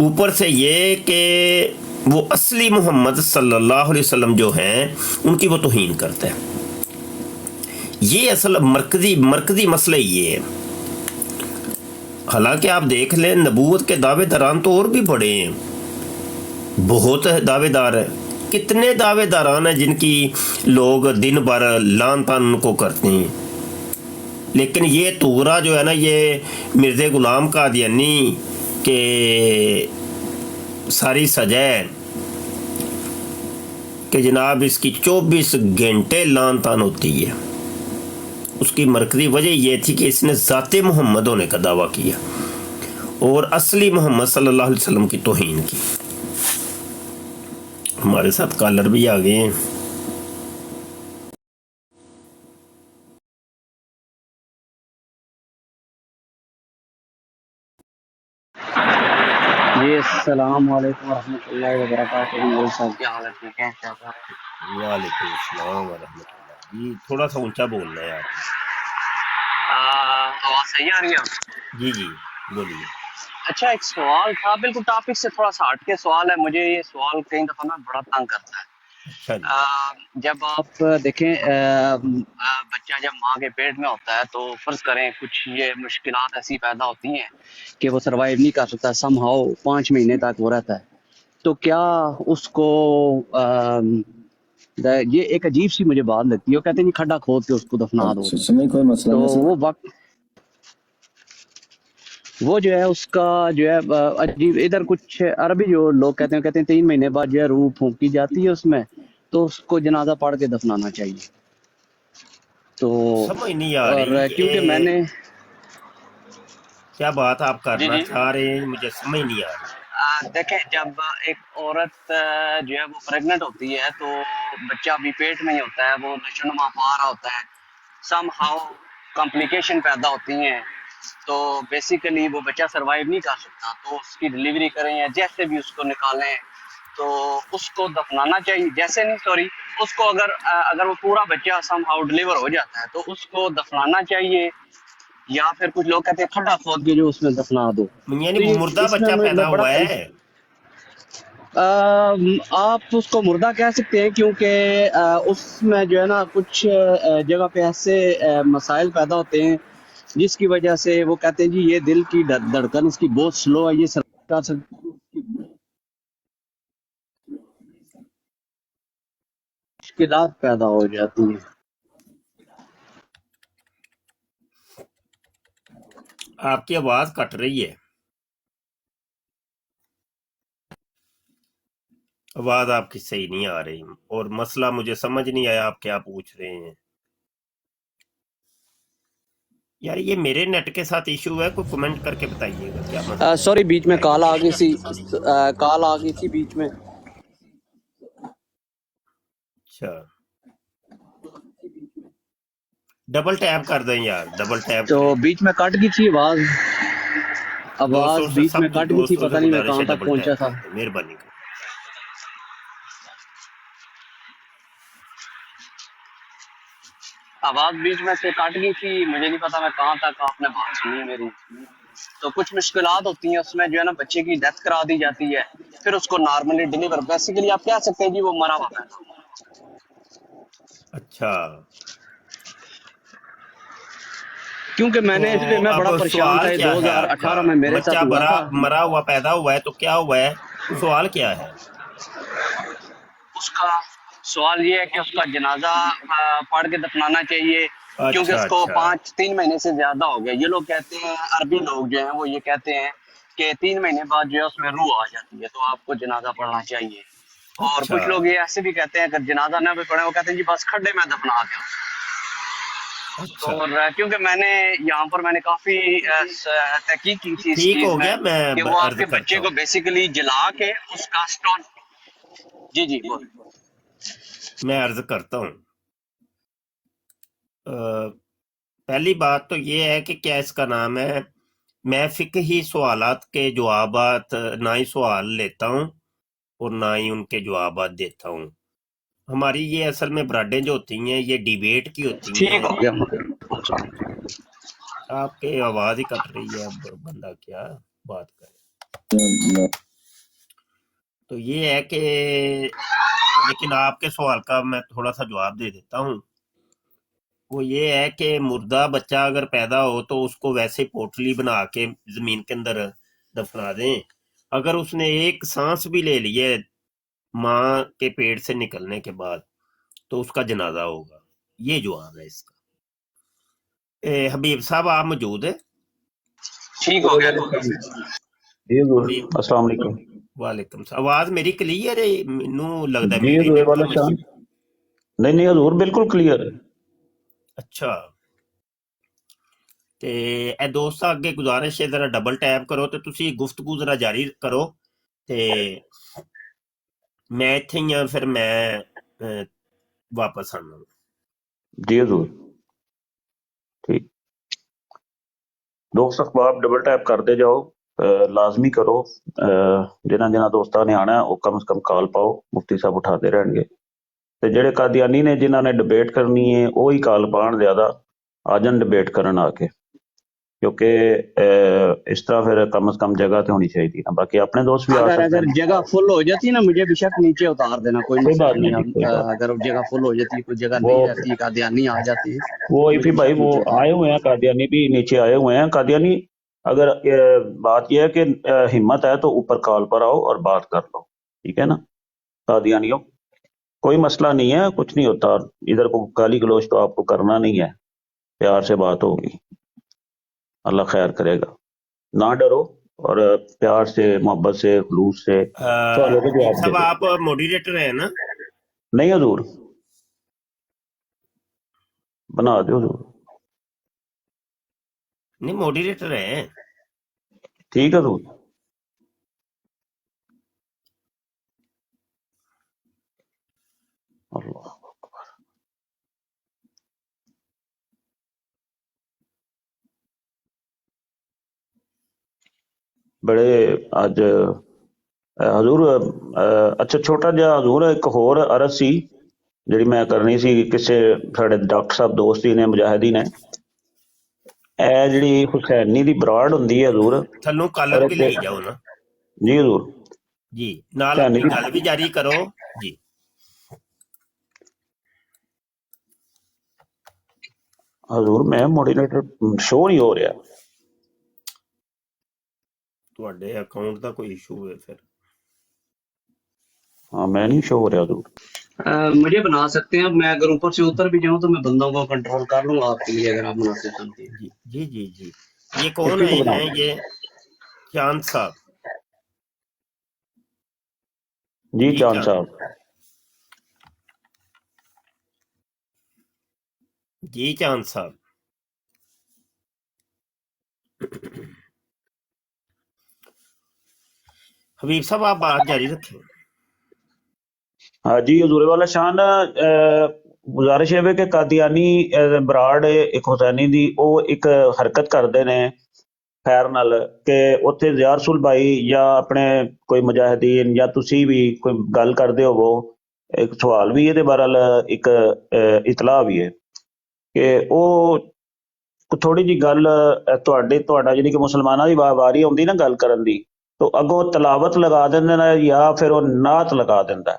اوپر سے یہ کہ وہ اصلی محمد صلی اللہ علیہ وسلم جو ہیں ان کی وہ توہین کرتا ہے. یہ اصل مرکزی مسئلہ یہ ہے. حالانکہ آپ دیکھ لیں نبوت کے دعوے داران تو اور بھی بڑے ہیں, بہت دعوے دار ہیں. کتنے دعوے داران ہیں جن کی لوگ دن بھر لان تان ان کو کرتے ہیں, لیکن یہ تورا جو ہے نا, یہ مرزا غلام قادیانی کے ساری سزا ہے کہ جناب اس کی 24 گھنٹے لان تان ہوتی ہے. اس کی مرکزی وجہ یہ تھی کہ اس نے ذات محمد ہونے کا دعویٰ کیا اور اصلی محمد صلی اللہ علیہ وسلم کی توہین کی. ہمارے ساتھ کالر بھی آ گئے ہیں. جی السلام علیکم ورحمۃ اللہ وبرکاتہ. مول صاحب کیا حال ہے, ٹھیک ہے؟ وعلیکم السلام ورحمۃ اللہ. جی تھوڑا سا اونچا بولنا ہے آپ. آواز صحیح آ رہی ہے؟ جی جی بولیے. اچھا, ایک سوال تھا, بالکل ٹاپک سے تھوڑا سا ہٹ کے سوال ہے. مجھے یہ سوال کئی دفعہ نا بڑا تنگ کرتا ہے. اچھا جی. جب آپ دیکھیں بچہ جب ماں کے پیٹ میں ہوتا ہے تو فرض کریں کچھ یہ مشکلات ایسی پیدا ہوتی ہیں کہ وہ سروائیو نہیں کر سکتا, سم ہاؤ 5 مہینے تک وہ رہتا ہے. تو کیا اس کو یہ ایک عجیب سی مجھے بات لگتی ہے, وہ کہتے ہیں کھڈا کھود کے اس کو دفنا دو. کوئی مسئلہ تو نہیں. وہ وقت وہ جو ہے اس کا جو ہے عجیب, ادھر کچھ عربی جو لوگ کہتے ہیں 3 مہینے بعد جو ہے روح پھونکی جاتی ہے اس میں, تو اس کو جنازہ پڑھ کے دفنانا چاہیے. تو سمجھ نہیں آ اور رہی کیونکہ میں نے کیا بات آپ کرنا جی چاہ رہے ہیں, مجھے سمجھ نہیں آ رہی. دیکھیں, جب ایک عورت جو ہے وہ پریگننٹ ہوتی ہے تو بچہ ابھی پیٹ میں ہی ہوتا ہے, وہ نشو نما پا رہا ہوتا ہے, سم ہاؤ کمپلیکیشن پیدا ہوتی ہیں, تو بیسیکلی وہ بچہ سروائیو نہیں کر سکتا. تو اس کی ڈلیوری کریں یا جیسے بھی اس کو نکالیں تو اس کو دفنانا چاہیے. جیسے نہیں سوری, اس کو اگر وہ پورا بچہ سم ہاؤ ڈلیور ہو جاتا ہے تو اس کو دفنانا چاہیے, یا پھر کچھ لوگ کہتے ہیں کھڈا کھود کے جو اس میں دفنا دو. یعنی تو یہ مردہ اس میں بچہ میں پیدا بڑا ہوا ہے. آپ اس کو مردہ کہہ سکتے ہیں, کیونکہ اس میں جو ہے نا کچھ جگہ پہ ایسے مسائل پیدا ہوتے ہیں جس کی وجہ سے وہ کہتے ہیں جی یہ دل کی دھڑکن اس کی بہت سلو ہے, یہ سرکار سے مشکلات پیدا ہو جاتی ہیں. آپ کی آواز کٹ رہی ہے, آواز آپ کی صحیح نہیں آ رہی, اور مسئلہ مجھے سمجھ نہیں آیا آپ کیا پوچھ رہے ہیں. یار یہ میرے نیٹ کے ساتھ ایشو ہے, کوئی کمنٹ کر کے بتائیے گا کیا مسئلہ ہے. سوری, بیچ میں کال آ گئی تھی بیچ میں. اچھا, ڈبل ٹیپ کر دیں یار, ڈبل ٹیپ تو کریں. بیچ میں کٹ گئی تھی آواز دوستوں سے بیچ میں سب کٹ گئی تھی, دوستوں پتہ سے نہیں میں گزارش کہاں ہے تک ڈبل پہنچا ٹیپ تھا. کر دیں, مہربانی کر. آواز بیچ میں سے کٹ گئی تھی, مجھے نہیں پتا میں کہاں تک آپ نے بات سنی میری. تو کچھ مشکلات ہوتی ہیں اس میں جو ہے نا, بچے کی ڈیتھ کرا دی جاتی ہے, پھر اس کو نارملی ڈلیور, بیسیکلی آپ کہہ سکتے ہیں جی وہ مرا ہوا پیدا ہوا. اچھا, کیونکہ میں تو نے اس پہ میں اب بڑا پریشان تھا, سوال یہ کیا ہے آپ کا, 2018 میں میرے بچہ ساتھ ہوا تھا. مرا ہوا پیدا ہوا ہے تو کیا ہوا ہے, سوال کیا ہے. اس کا سوال یہ ہے کہ اس کا جنازہ پڑھ کے دفنانا چاہیے, کیونکہ اچھا اس کو اچھا 3 مہینے سے زیادہ ہو گیا. یہ لوگ کہتے ہیں, عربی لوگ جو ہیں وہ یہ کہتے ہیں کہ 3 مہینے بعد جو ہے اس میں روح آ جاتی ہے, تو آپ کو جنازہ پڑھنا چاہیے. اور اچھا کچھ لوگ یہ ایسے بھی کہتے ہیں اگر جنازہ نہ بھی پڑھے, وہ کہتے ہیں جی بس کھڈے میں دفنا دیا. اچھا. اور کیونکہ میں نے یہاں پر میں نے کافی تحقیق کی تھی اس ٹھیک چیز ہو میں گیا, کہ میں وہ آپ عرض کے کرتا بچے کو ہوں. بیسیکلی جلا کے اس کا اسٹون. جی بول. میں عرض کرتا ہوں, پہلی بات تو یہ ہے کہ کیا اس کا نام ہے, میں فقہی سوالات کے جوابات نہ ہی سوال لیتا ہوں اور نہ ہی ان کے جوابات دیتا ہوں. ہماری یہ اصل میں براڈیں جو ہوتی ہیں یہ ڈیبیٹ کی ہوتی ٹھیک ہیں. ہو گیا. آپ کے آواز ہی کٹ رہی ہے, اب بندہ کیا بات کرے. تو یہ ہے کہ لیکن آپ کے سوال کا میں تھوڑا سا جواب دے دیتا ہوں. وہ یہ ہے کہ مردہ بچہ اگر پیدا ہو تو اس کو ویسے پوٹلی بنا کے زمین کے اندر دفنا دیں. اگر اس نے ایک سانس بھی لے لی ہے ماں کے پیٹ سے نکلنے کے بعد تو اس کا جنازہ ہوگا. یہ جواب ہے اس کا. حبیب صاحب آپ موجود ہیں؟ ٹھیک ہو گیا. جی حضور حبیب السلام علیکم. وعلیکم السلام. آواز میری کلیئر ہے؟ مینوں لگتا ہے جی میری حضور نیٹ والا شان نہیں نہیں حضور بالکل کلیئر ہے. اچھا تے اے دوست اگے گزارش ہے ذرا ڈبل ٹیپ کرو تے تسی گفتگو ذرا جاری کرو تے میں ایتھے ہی ہاں پھر میں واپس آنا. جی حضور ٹھیک. دوست اخباب ڈبل ٹیپ کرتے جاؤ. لازمی کرو. جنہ دوستاں نے آنا ہے وہ کم از کم کال پاؤ. مفتی صاحب اٹھاتے رہن گے. تے جڑے قادیانی نے جنہاں نے ڈبیٹ کرنی ہے وہی کال پان زیادہ آ جان ڈبیٹ کرن آ کے. کیونکہ اس طرح پھر کم از کم جگہ تو ہونی چاہیے نا. باقی اپنے دوست بھی آ اگر سکتے ہیں. جگہ فل ہو جاتی نا مجھے بے شک نیچے اتار دینا، کوئی کوئی مسئلہ بات نہیں. نہیں جی، کوئی بات اگر جگہ فل ہو جاتی، کوئی جگہ وہ نہیں رہتی، قادیانی آ جاتے ہیں وہ تو ایفی مجھے بے بھائی شک وہ نیچے اتار آئے دینا. ہوئے ہیں. قادیانی بھی نیچے آئے ہوئے ہیں. قادیانی اگر بات یہ ہے کہ ہمت ہے تو اوپر کال پر آؤ اور بات کر لو. ٹھیک ہے نا قادیانیوں؟ کوئی مسئلہ نہیں ہے، کچھ نہیں ہوتا. ادھر کو گالی گلوچ تو آپ کو کرنا نہیں ہے. پیار سے بات ہوگی، اللہ خیر کرے گا. نہ ڈرو اور پیار سے محبت سے خلوص سے سوالوں کے حبیب جواب دے صاحب دو. آپ موڈیریٹر ہیں نا؟ نہیں حضور بنا دو حضور. نہیں موڈیریٹر ہیں. ٹھیک ہے حضور. اللہ بڑے اج حضور اچھا چھوٹا جہا حضور ایک ہور عرض سی جڑی میں کرنی سی. کسے ساڈے ڈاکٹر صاحب دوست ہی نے مجاہدی نے اے جڑی حسینی دی براڈ ہوندی ہے حضور تھلوں اور کالر بھی ایک لے جاؤ نا جی حضور جی، نال حسینی اپنی دی گل بھی جاری کرو جی. حضور میں موڈینیٹر شو نہیں ہو رہا. تواڈے اکاؤنٹ دا کوئی ایشو ہے پھر. ہاں میں نہیں شو ہو رہا حضور. مجھے بنا سکتے ہیں. اب میں اگر اوپر سے اتر بھی جاؤں تو میں بندوں کو کنٹرول کر لوں گا آپ کے لیے، اگر آپ مناسب سمجھیں. جی جی جی جی. یہ کون کسی کو آئے بنا ہیں؟ یہ چاند صاحب. جی جی چاند چاند صاحب. جی چاند صاحب. حبیب صاحب آپ بات جاری رکھیں. ہاں جی حضور والا شان. گزارش ہے کہ قادیانی براڈ ایک حسینی دی او ایک حرکت کرتے نے خیر نال کہ اتنے زیار رسول بھائی یا اپنے کوئی مجاہدین یا تسی بھی کوئی گل کرتے ہو. ایک سوال بھی ہے بہرحال ایک اطلاع بھی ہے کہ وہ تھوڑی جی گل تہاڈا جی کہ مسلمانوں کی واری آتی نا گل کرن دی تو اگوں تلاوت لگا دینا یا پھر وہ نعت لگا دینا.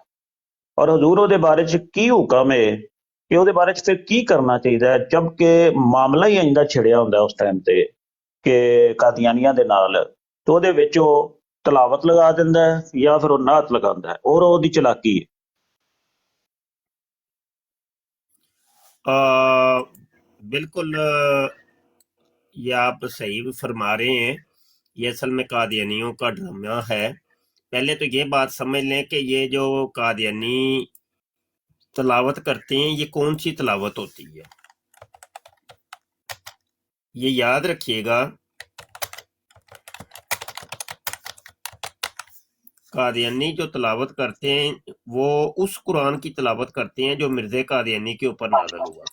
اور حضور وہ بارے کی حکم ہے کہ وہ بارے پھر کی کرنا چاہیے جبکہ معاملہ ہی اجدا چھڑیا ہوں اس ٹائم تے کہ قادیانیاں دے نال تو وہ تلاوت لگا دینا یا پھر وہ نعت لگا ہے اور وہ چلاکی ہے. بالکل یہ آپ صحیح فرما رہے ہیں. یہ اصل میں قادیانیوں کا ڈرامہ ہے. پہلے تو یہ بات سمجھ لیں کہ یہ جو قادیانی تلاوت کرتے ہیں یہ کون سی تلاوت ہوتی ہے. یہ یاد رکھیے گا قادیانی جو تلاوت کرتے ہیں وہ اس قرآن کی تلاوت کرتے ہیں جو مرزا قادیانی کے اوپر نازل ہوا.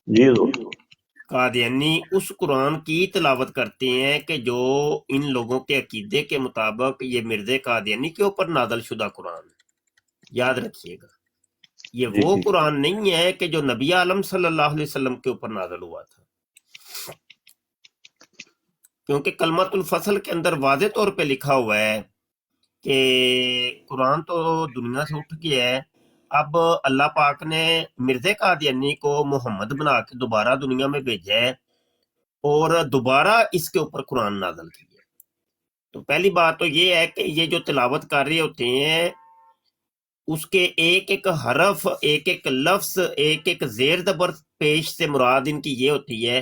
جی حضور. قادیانی اس قرآن کی تلاوت کرتے ہیں کہ جو ان لوگوں کے عقیدے کے مطابق یہ مرزا قادیانی کے اوپر نازل شدہ قرآن ہے. یاد رکھیے گا یہ جی وہ ٹھیک. قرآن نہیں ہے کہ جو نبی عالم صلی اللہ علیہ وسلم کے اوپر نازل ہوا تھا. کیونکہ کلمۃ الفصل کے اندر واضح طور پہ لکھا ہوا ہے کہ قرآن تو دنیا سے اٹھ گیا ہے، اب اللہ پاک نے مرزا قادیانی کو محمد بنا کے دوبارہ دنیا میں بھیجا ہے اور دوبارہ اس کے اوپر قرآن نازل کیا ہے۔ تو پہلی بات تو یہ ہے کہ یہ جو تلاوت کر رہے ہوتے ہیں اس کے ایک ایک حرف، ایک ایک لفظ، ایک ایک زیر زبر پیش سے مراد ان کی یہ ہوتی ہے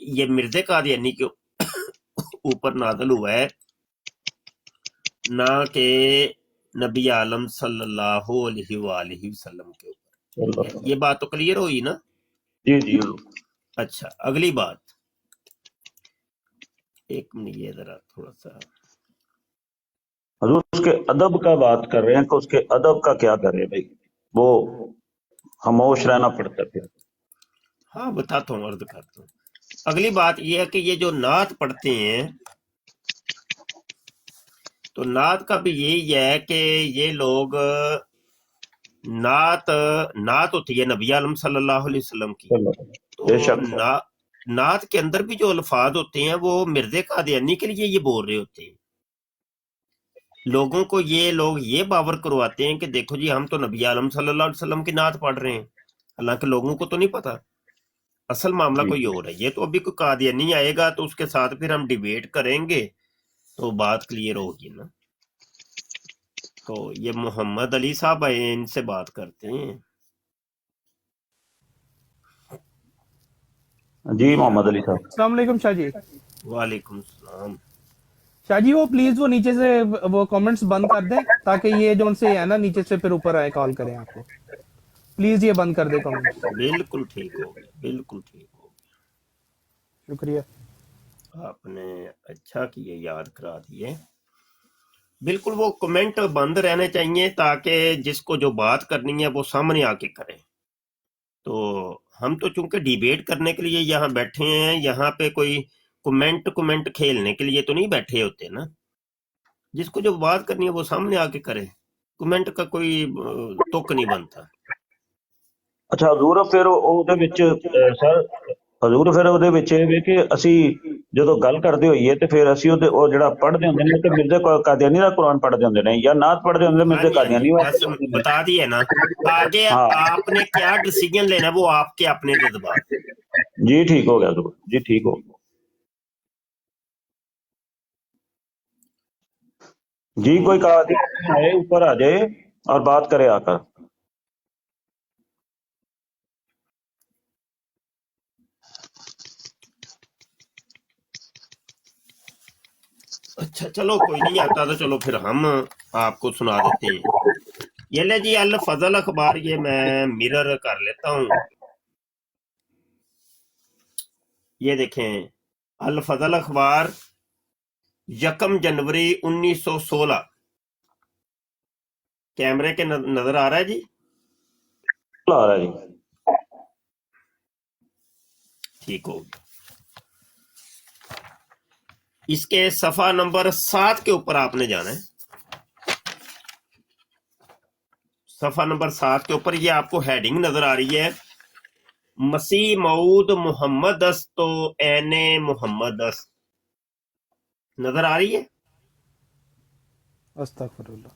یہ مرزا قادیانی کے اوپر نازل ہوا ہے، نہ کہ نبی عالم صلی اللہ علیہ وآلہ وسلم کے اوپر۔ یہ بات تو کلیئر ہوئی نا؟ جی جی اچھا، اگلی بات، ایک منٹ یہ ذرا تھوڑا سا، حضور اس کے ادب کا بات کر رہے ہیں کہ اس کے ادب کا کیا کرے بھائی، وہ خاموش رہنا پڑتا ہے پھر۔ ہاں بتاتا ہوں، عرض کرتا ہوں۔ اگلی بات یہ ہے کہ یہ جو نعت پڑھتے ہیں تو نعت کا بھی یہی ہے کہ یہ لوگ نعت ہوتی ہے نبی عالم صلی اللہ علیہ وسلم کی، بے تو شک نعت کے اندر بھی جو الفاظ ہوتے ہیں وہ مرزا قادیانی کے لیے یہ بول رہے ہوتے ہیں، لوگوں کو یہ لوگ یہ باور کرواتے ہیں کہ دیکھو جی ہم تو نبی عالم صلی اللہ علیہ وسلم کی نعت پڑھ رہے ہیں، حالانکہ لوگوں کو تو نہیں پتا، اصل معاملہ جی کوئی اور ہے۔ یہ تو ابھی کوئی قادیانی آئے گا تو اس کے ساتھ پھر ہم ڈیبیٹ کریں گے تو بات کلیئر ہوگی نا۔ تو یہ محمد علی صاحب آئے، ان سے بات کرتے ہیں۔ جی محمد علی صاحب، السلام علیکم شاہ جی۔ وعلیکم السلام۔ شاہ جی وہ پلیز وہ نیچے سے وہ کامنٹس بند کر دیں تاکہ یہ جو ان سے ہے نا نیچے سے پھر اوپر آئے کال کریں آپ کو، پلیز یہ بند کر دیں کامنٹس، بالکل ٹھیک ہو گیا، بالکل ٹھیک ہو شکریہ۔ گیا، آپ نے اچھا کیے یاد کرا دیے۔ بالکل وہ کمنٹ بند رہنے چاہیے تاکہ جس کو جو بات کرنی ہے وہ سامنے آ کے کرے۔ تو ہم تو چونکہ ڈیبیٹ کرنے کے لیے یہاں بیٹھے ہیں، یہاں پہ کوئی کمنٹ کھیلنے کے لیے تو نہیں بیٹھے ہوتے نا، جس کو جو بات کرنی ہے وہ سامنے آ کے کرے، کمنٹ کا کوئی تک نہیں بنتا۔ ਅੱਛਾ ਹਜ਼ੂਰ ਫਿਰ ਉਹਦੇ ਵਿੱਚ ਸਰ ਹਜ਼ੂਰ ਫਿਰ ਉਹਦੇ ਵਿੱਚ ਇਹ ਵੀ ਕਿ ਅਸੀਂ ਜਦੋਂ ਗੱਲ ਕਰਦੇ ਹੋਈਏ ਤੇ ਫਿਰ ਅਸੀਂ ਉਹਦੇ ਉਹ ਜਿਹੜਾ ਪੜ੍ਹਦੇ ਹੁੰਦੇ ਨੇ ਤੇ ਮਿਰਜ਼ਾ ਕਾਦੀਆਨੀ ਦਾ ਕੁਰਾਨ ਪੜ੍ਹਦੇ ਹੁੰਦੇ ਨੇ ਜਾਂ ਨਾਤ پڑھਦੇ ਹੁੰਦੇ ہاں ਮਿਰਜ਼ا جی ہاں جی، ਕਾਦੀਆਨੀ بس ਵਾਸਤੇ بتا دیے نا، آگے ہاں آپ نے کیا ڈیسیجن لینا ہے وہ آپ کے اپنے جذبات۔ جی ٹھیک ہو گیا حضور جی ٹھیک ہو گیا جی کوئی قادیانی آئے اوپر آ جائے اور بات کرے آ کر اچھا چلو کوئی نہیں آتا تو چلو پھر ہم آپ کو سنا دیتے ہیں۔ یہ لے جی الفضل اخبار، یہ میں مرر کر لیتا ہوں، یہ دیکھیں الفضل اخبار 1 جنوری 1916، کیمرے کے نظر آ رہا ہے جی؟ آ رہا ہے جی ٹھیک ہو گیا۔ اس کے صفحہ نمبر 7 کے اوپر آپ نے جانا ہے، صفحہ نمبر 7 کے اوپر یہ آپ کو ہیڈنگ نظر آ رہی ہے، مسیح موعود محمد است تو این محمد است، نظر آ رہی ہے؟ استغفر اللہ۔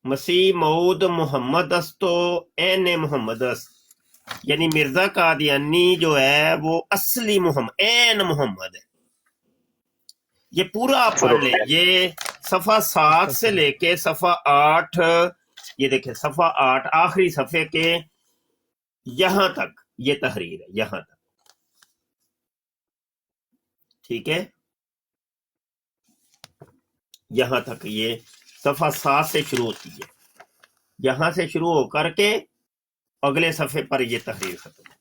مسیح موعود محمد است تو این محمد است، یعنی مرزا قادیانی جو ہے وہ اصلی محمد، این محمد ہے۔ یہ پورا آپ پڑھ لیں، یہ صفحہ 7 سے لے کے صفحہ 8، یہ دیکھیں صفحہ 8 آخری صفحے کے یہاں تک یہ تحریر ہے، یہاں تک، ٹھیک ہے؟ یہاں تک یہ صفحہ 7 سے شروع ہوتی ہے، یہاں سے شروع ہو کر کے اگلے صفحے پر یہ تحریر ختم ہے۔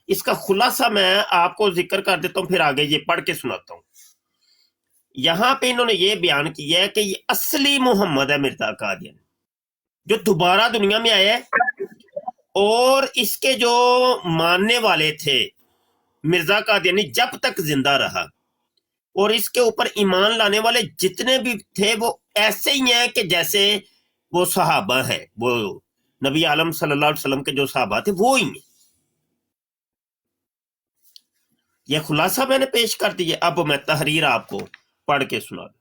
اس کا خلاصہ میں آپ کو ذکر کر دیتا ہوں، پھر آگے یہ پڑھ کے سناتا ہوں۔ یہاں پہ انہوں نے یہ بیان کیا ہے کہ یہ اصلی محمد ہے مرزا قادیانی، جو دوبارہ دنیا میں آیا ہے، اور اس کے جو ماننے والے تھے مرزا قادیانی جب تک زندہ رہا، اور اس کے اوپر ایمان لانے والے جتنے بھی تھے وہ ایسے ہی ہیں کہ جیسے وہ صحابہ ہیں، وہ نبی عالم صلی اللہ علیہ وسلم کے جو صحابہ تھے وہ ہی ہیں۔ یہ خلاصہ میں نے پیش کر دیا، اب میں تحریر آپ کو پڑھ کے سنا دوں۔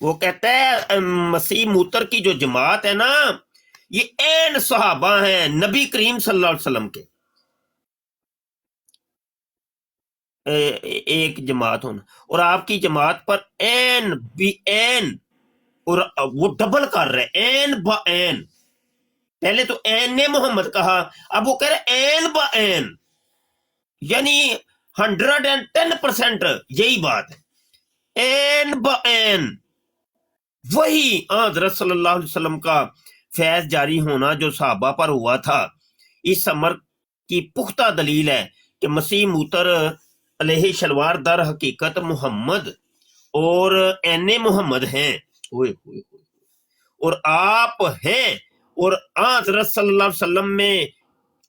وہ کہتا ہے مسیح موتر کی جو جماعت ہے نا یہ این صحابہ ہیں نبی کریم صلی اللہ علیہ وسلم کے، ایک جماعت ہونا، اور آپ کی جماعت پر این بھی این، اور وہ ڈبل کر رہے این با این، پہلے تو این نے محمد کہا، اب وہ کہہ رہے این با این، یعنی 110% یہی بات ہے، این با این وہی حضرت صلی اللہ علیہ وسلم کا فیض جاری ہونا جو صحابہ پر ہوا تھا۔ اس امر کی پختہ دلیل ہے کہ مسیح موتر علیہ شلوار در حقیقت محمد اور این محمد ہیں، ہوئے ہوئے ہوئے، اور آپ ہیں، اور حضرت صلی اللہ علیہ وسلم میں،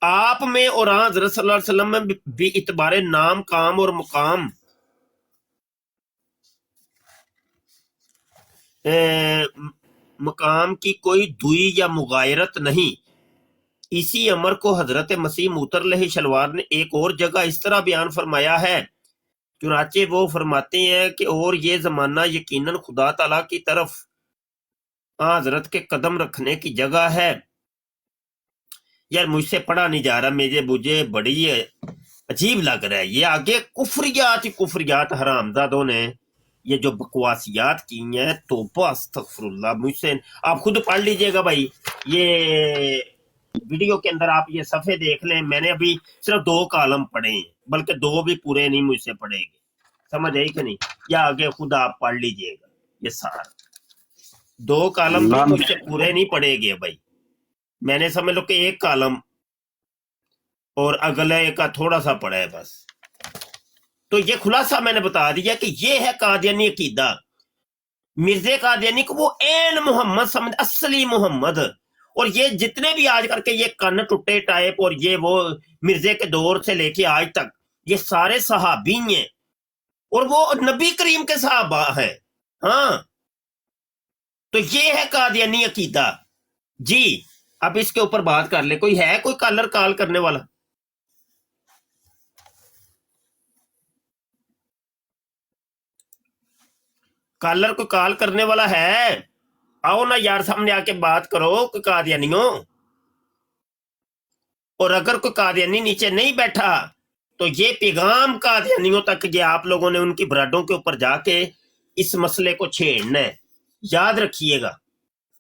آپ میں اور حضرت صلی اللہ علیہ وسلم میں بھی اعتبار نام، کام اور مقام مقام کی کوئی دوئی یا مغایرت نہیں۔ اسی امر کو حضرت مسیح موتر علیہ شلوار نے ایک اور جگہ اس طرح بیان فرمایا ہے، چنانچہ وہ فرماتے ہیں کہ اور یہ زمانہ یقیناً خدا تعالیٰ کی طرف حضرت کے قدم رکھنے کی جگہ ہے۔ یار مجھ سے پڑھا نہیں جا رہا، مجھے بڑی عجیب لگ رہا ہے، یہ آگے کفریات ہی کفریات حرامزادوں نے یہ جو بکواسیات کی ہیں، توبہ استغفر اللہ، مجھ سے آپ خود پڑھ لیجئے گا بھائی، یہ ویڈیو کے اندر آپ یہ صفحے دیکھ لیں، میں نے ابھی صرف 2 کالم پڑھے ہیں، بلکہ 2 بھی پورے نہیں مجھ سے پڑھے گے، سمجھ آئی کہ نہیں؟ یا آگے خود آپ پڑھ لیجئے گا، یہ سارا 2 کالم بھی مجھ سے پورے نہیں پڑھے گے بھائی، میں نے سمجھ لو کہ 1 کالم اور اگلے کا تھوڑا سا پڑھا ہے بس۔ تو یہ خلاصہ میں نے بتا دیا کہ یہ ہے قادیانی عقیدہ، مرزا قادیانی کو وہ این محمد سمجھ، اصلی محمد، اور یہ جتنے بھی آج کر کے یہ کن ٹوٹے ٹائپ اور یہ وہ مرزا کے دور سے لے کے آج تک یہ سارے صحابی ہیں، اور وہ نبی کریم کے صحابہ ہیں، ہاں، تو یہ ہے قادیانی عقیدہ جی۔ اب اس کے اوپر بات کر لے، کوئی ہے کوئی کالر کال کرنے والا؟ کالر کوئی کال کرنے والا ہے؟ آؤ نا یار سامنے آ کے بات کرو کوئی قادیانیوں، اور اگر کوئی قادیانی نیچے نہیں بیٹھا تو یہ پیغام قادیانیوں تک یہ آپ لوگوں نے ان کی برادوں کے اوپر جا کے اس مسئلے کو چھیڑنا ہے، یاد رکھیے گا۔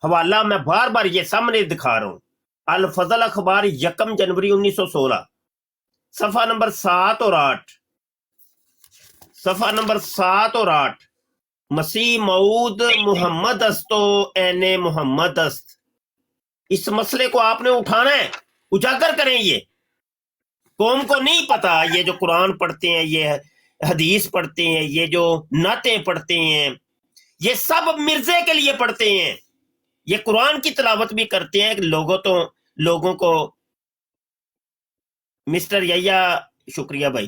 حوالہ میں بار بار یہ سامنے دکھا رہا ہوں، الفضل اخبار 1 جنوری 1916، صفحہ نمبر 7 اور 8، صفحہ نمبر 7 اور 8، مسیح موعود محمد است و این محمد است۔ اس مسئلے کو آپ نے اٹھانا ہے، اجاگر کریں، یہ قوم کو نہیں پتا، یہ جو قرآن پڑھتے ہیں، یہ حدیث پڑھتے ہیں، یہ جو نعتیں پڑھتے ہیں، یہ سب مرزے کے لیے پڑھتے ہیں، یہ قرآن کی تلاوت بھی کرتے ہیں، لوگوں کو مسٹر یا شکریہ بھائی،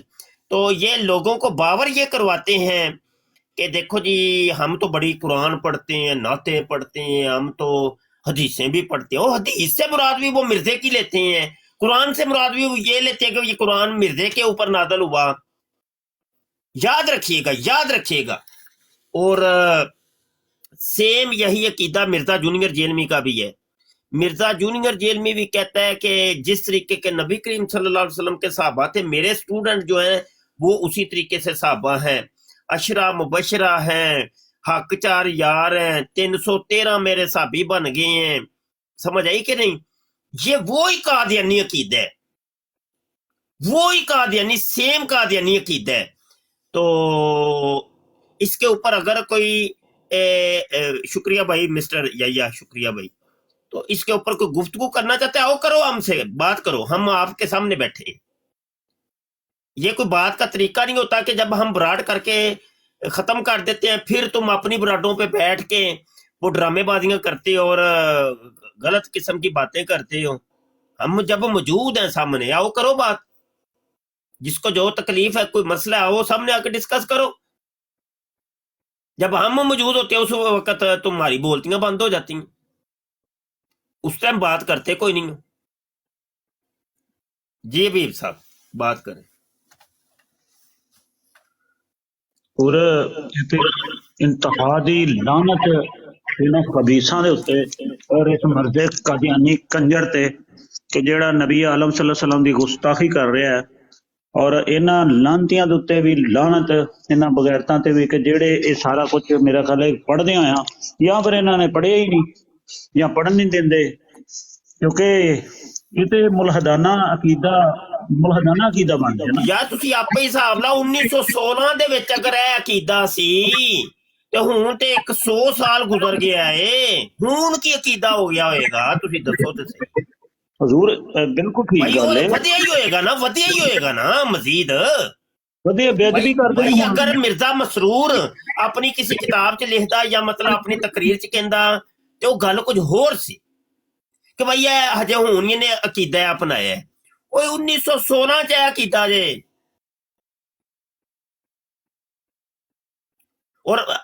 تو یہ لوگوں کو باور یہ کرواتے ہیں کہ دیکھو جی ہم تو بڑی قرآن پڑھتے ہیں، نعتیں پڑھتے ہیں، ہم تو حدیثیں بھی پڑھتے ہیں، اور حدیث سے مراد بھی وہ مرزے کی لیتے ہیں، قرآن سے مراد بھی وہ یہ لیتے ہیں کہ یہ قرآن مرزے کے اوپر نازل ہوا، یاد رکھیے گا، یاد رکھیے گا۔ اور سیم یہی عقیدہ مرزا جونیئر جیلمی کا بھی ہے۔ مرزا جونیئر جیلمی بھی کہتا ہے کہ جس طریقے کے نبی کریم صلی اللہ علیہ وسلم کے صحابہ تھے، میرے سٹوڈنٹ جو ہیں وہ اسی طریقے سے صحابہ ہیں، عشرہ مبشرہ ہیں، حق 4 یار ہیں، 313 میرے صحابی بن گئے ہیں، سمجھ آئی کہ نہیں؟ یہ وہی قادیانی عقیدہ ہے، وہی قادیانی، سیم قادیانی عقیدہ ہے۔ تو اس کے اوپر اگر کوئی شکریہ بھائی مسٹر یا شکریہ بھائی، تو اس کے اوپر کوئی گفتگو کرنا چاہتے ہیں، آؤ کرو، ہم سے بات کرو، ہم آپ کے سامنے بیٹھے ہیں۔ یہ کوئی بات کا طریقہ نہیں ہوتا کہ جب ہم براڈ کر کے ختم کر دیتے ہیں پھر تم اپنی براڈوں پہ بیٹھ کے وہ ڈرامے بازیاں کرتے ہو اور غلط قسم کی باتیں کرتے ہو۔ ہم جب موجود ہیں سامنے، آؤ کرو بات، جس کو جو تکلیف ہے، کوئی مسئلہ ہے، وہ سامنے آ کے ڈسکس کرو۔ جب ہم موجود ہوتے ہیں اس وقت تمہاری بولتیاں بند ہو جاتی ہیں، اس ٹائم بات کرتے کوئی نہیں ہو۔ جی حبیب صاحب بات کریں۔ ਔਰ ਇੱਥੇ ਇੰਤਹਾ ਦੀ ਲਾਨਤ ਇਹਨਾਂ ਖਬੀਸਾਂ ਦੇ ਉੱਤੇ ਔਰ ਇਸ ਮਰਦੇ ਕਾਦੀਆਨੀ ਕੰਜਰ ਤੇ ਕਿ ਜਿਹੜਾ ਨਬੀ ਆਲਮ ਸੱਲੱਲਾਹੁ ਅਲੈਹਿ ਵਸੱਲਮ ਦੀ ਗੁਸਤਾਖੀ ਕਰ ਰਿਹਾ ਹੈ। ਔਰ ਇਹਨਾਂ ਲਾਂਤੀਆਂ ਦੇ ਉੱਤੇ ਵੀ ਲਾਨਤ, ਇਹਨਾਂ ਬਗੈਰਤਾਂ ਤੇ ਵੀ ਕਿ ਜਿਹੜੇ ਇਹ ਸਾਰਾ ਕੁਝ ਮੇਰਾ ਖਿਆਲ ਹੈ ਪੜ੍ਹਦੇ ਆ ਜਾਂ ਫਿਰ ਇਹਨਾਂ ਨੇ ਪੜ੍ਹਿਆ ਹੀ ਨਹੀਂ ਜਾਂ ਪੜ੍ਹਨ ਨਹੀਂ ਦਿੰਦੇ, ਕਿਉਂਕਿ ਇਹ ਤੇ ਮੁਲਹਦਾਨਾ ਅਕੀਦਾ ਬਣ ਗਿਆ ਨਾ। ਯਾਰ ਤੁਸੀਂ ਆਪੇ ਹਿਸਾਬ ਲਾ 1916 ਦੇ ਵਿੱਚ ਅਗਰ ਇਹ ਅਕੀਦਾ ਸੀ ਤੇ ਹੁਣ ਤੇ 100 ਸਾਲ ਗੁਜ਼ਰ ਗਿਆ ਏ, ਹੁਣ ਕੀ ਅਕੀਦਾ ਹੋ ਗਿਆ ਹੋਏਗਾ ਤੁਸੀਂ ਦੱਸੋ ਤੇ ਸਹੀ। ਹਜ਼ੂਰ ਬਿਲਕੁਲ ਠੀਕ ਭਾਈ ਗੱਲ ਹੈ, ਉਹ ਵਧਿਆ ਹੀ ਹੋਏਗਾ ਨਾ ਮਜ਼ੀਦ। ਵਧੀਆ ਬੇਅਦਬੀ ਕਰਦੇ ਭਾਈ ਨੇ। ਅਗਰ ਮਿਰਜ਼ਾ ਮਸਰੂਰ ਆਪਣੀ ਕਿਸੇ ਕਿਤਾਬ 'ਚ ਲਿਖਦਾ ਜਾਂ ਮਤਲਬ ਆਪਣੀ ਤਕਰੀਰ 'ਚ ਕਹਿੰਦਾ ਤੇ ਉਹ ਗੱਲ ਕੁਝ ਹੋਰ ਸੀ ਕਿ ਭਈ ਇਹ ਹਜੇ ਹੁਣ ਇਹਨੇ ਅਕੀਦਾ ਅਪਣਾਇਆ। ਓਏ 1916 'ਚ ਇਹ ਅਕੀਦਾ ਜੇ, ਔਰ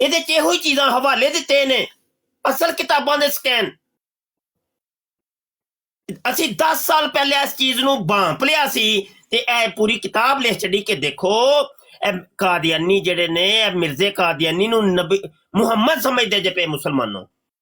ਇਹਦੇ ਚ ਇਹੋ ਹੀ ਚੀਜ਼ਾਂ ਹਵਾਲੇ ਦਿੱਤੇ ਨੇ, ਅਸਲ ਕਿਤਾਬਾਂ ਦੇ ਸਕੈਨ। ਅਸੀਂ 10 ਸਾਲ ਪਹਿਲੇ ਇਸ ਚੀਜ਼ ਨੂੰ ਭਾਂਪ ਲਿਆ ਸੀ ਤੇ ਇਹ ਪੂਰੀ ਕਿਤਾਬ ਲਿਖ ਛੱਡੀ ਕਿ ਦੇਖੋ ਇਹ ਕਾਦੀਆਨੀ ਜਿਹੜੇ ਨੇ, ਇਹ ਮਿਰਜ਼ੇ ਕਾਦੀਆਨੀ ਨੂੰ ਨਬੀ ਮੁਹੰਮਦ ਸਮਝਦੇ ਜੇ ਪਏ ਮੁਸਲਮਾਨੋਂ।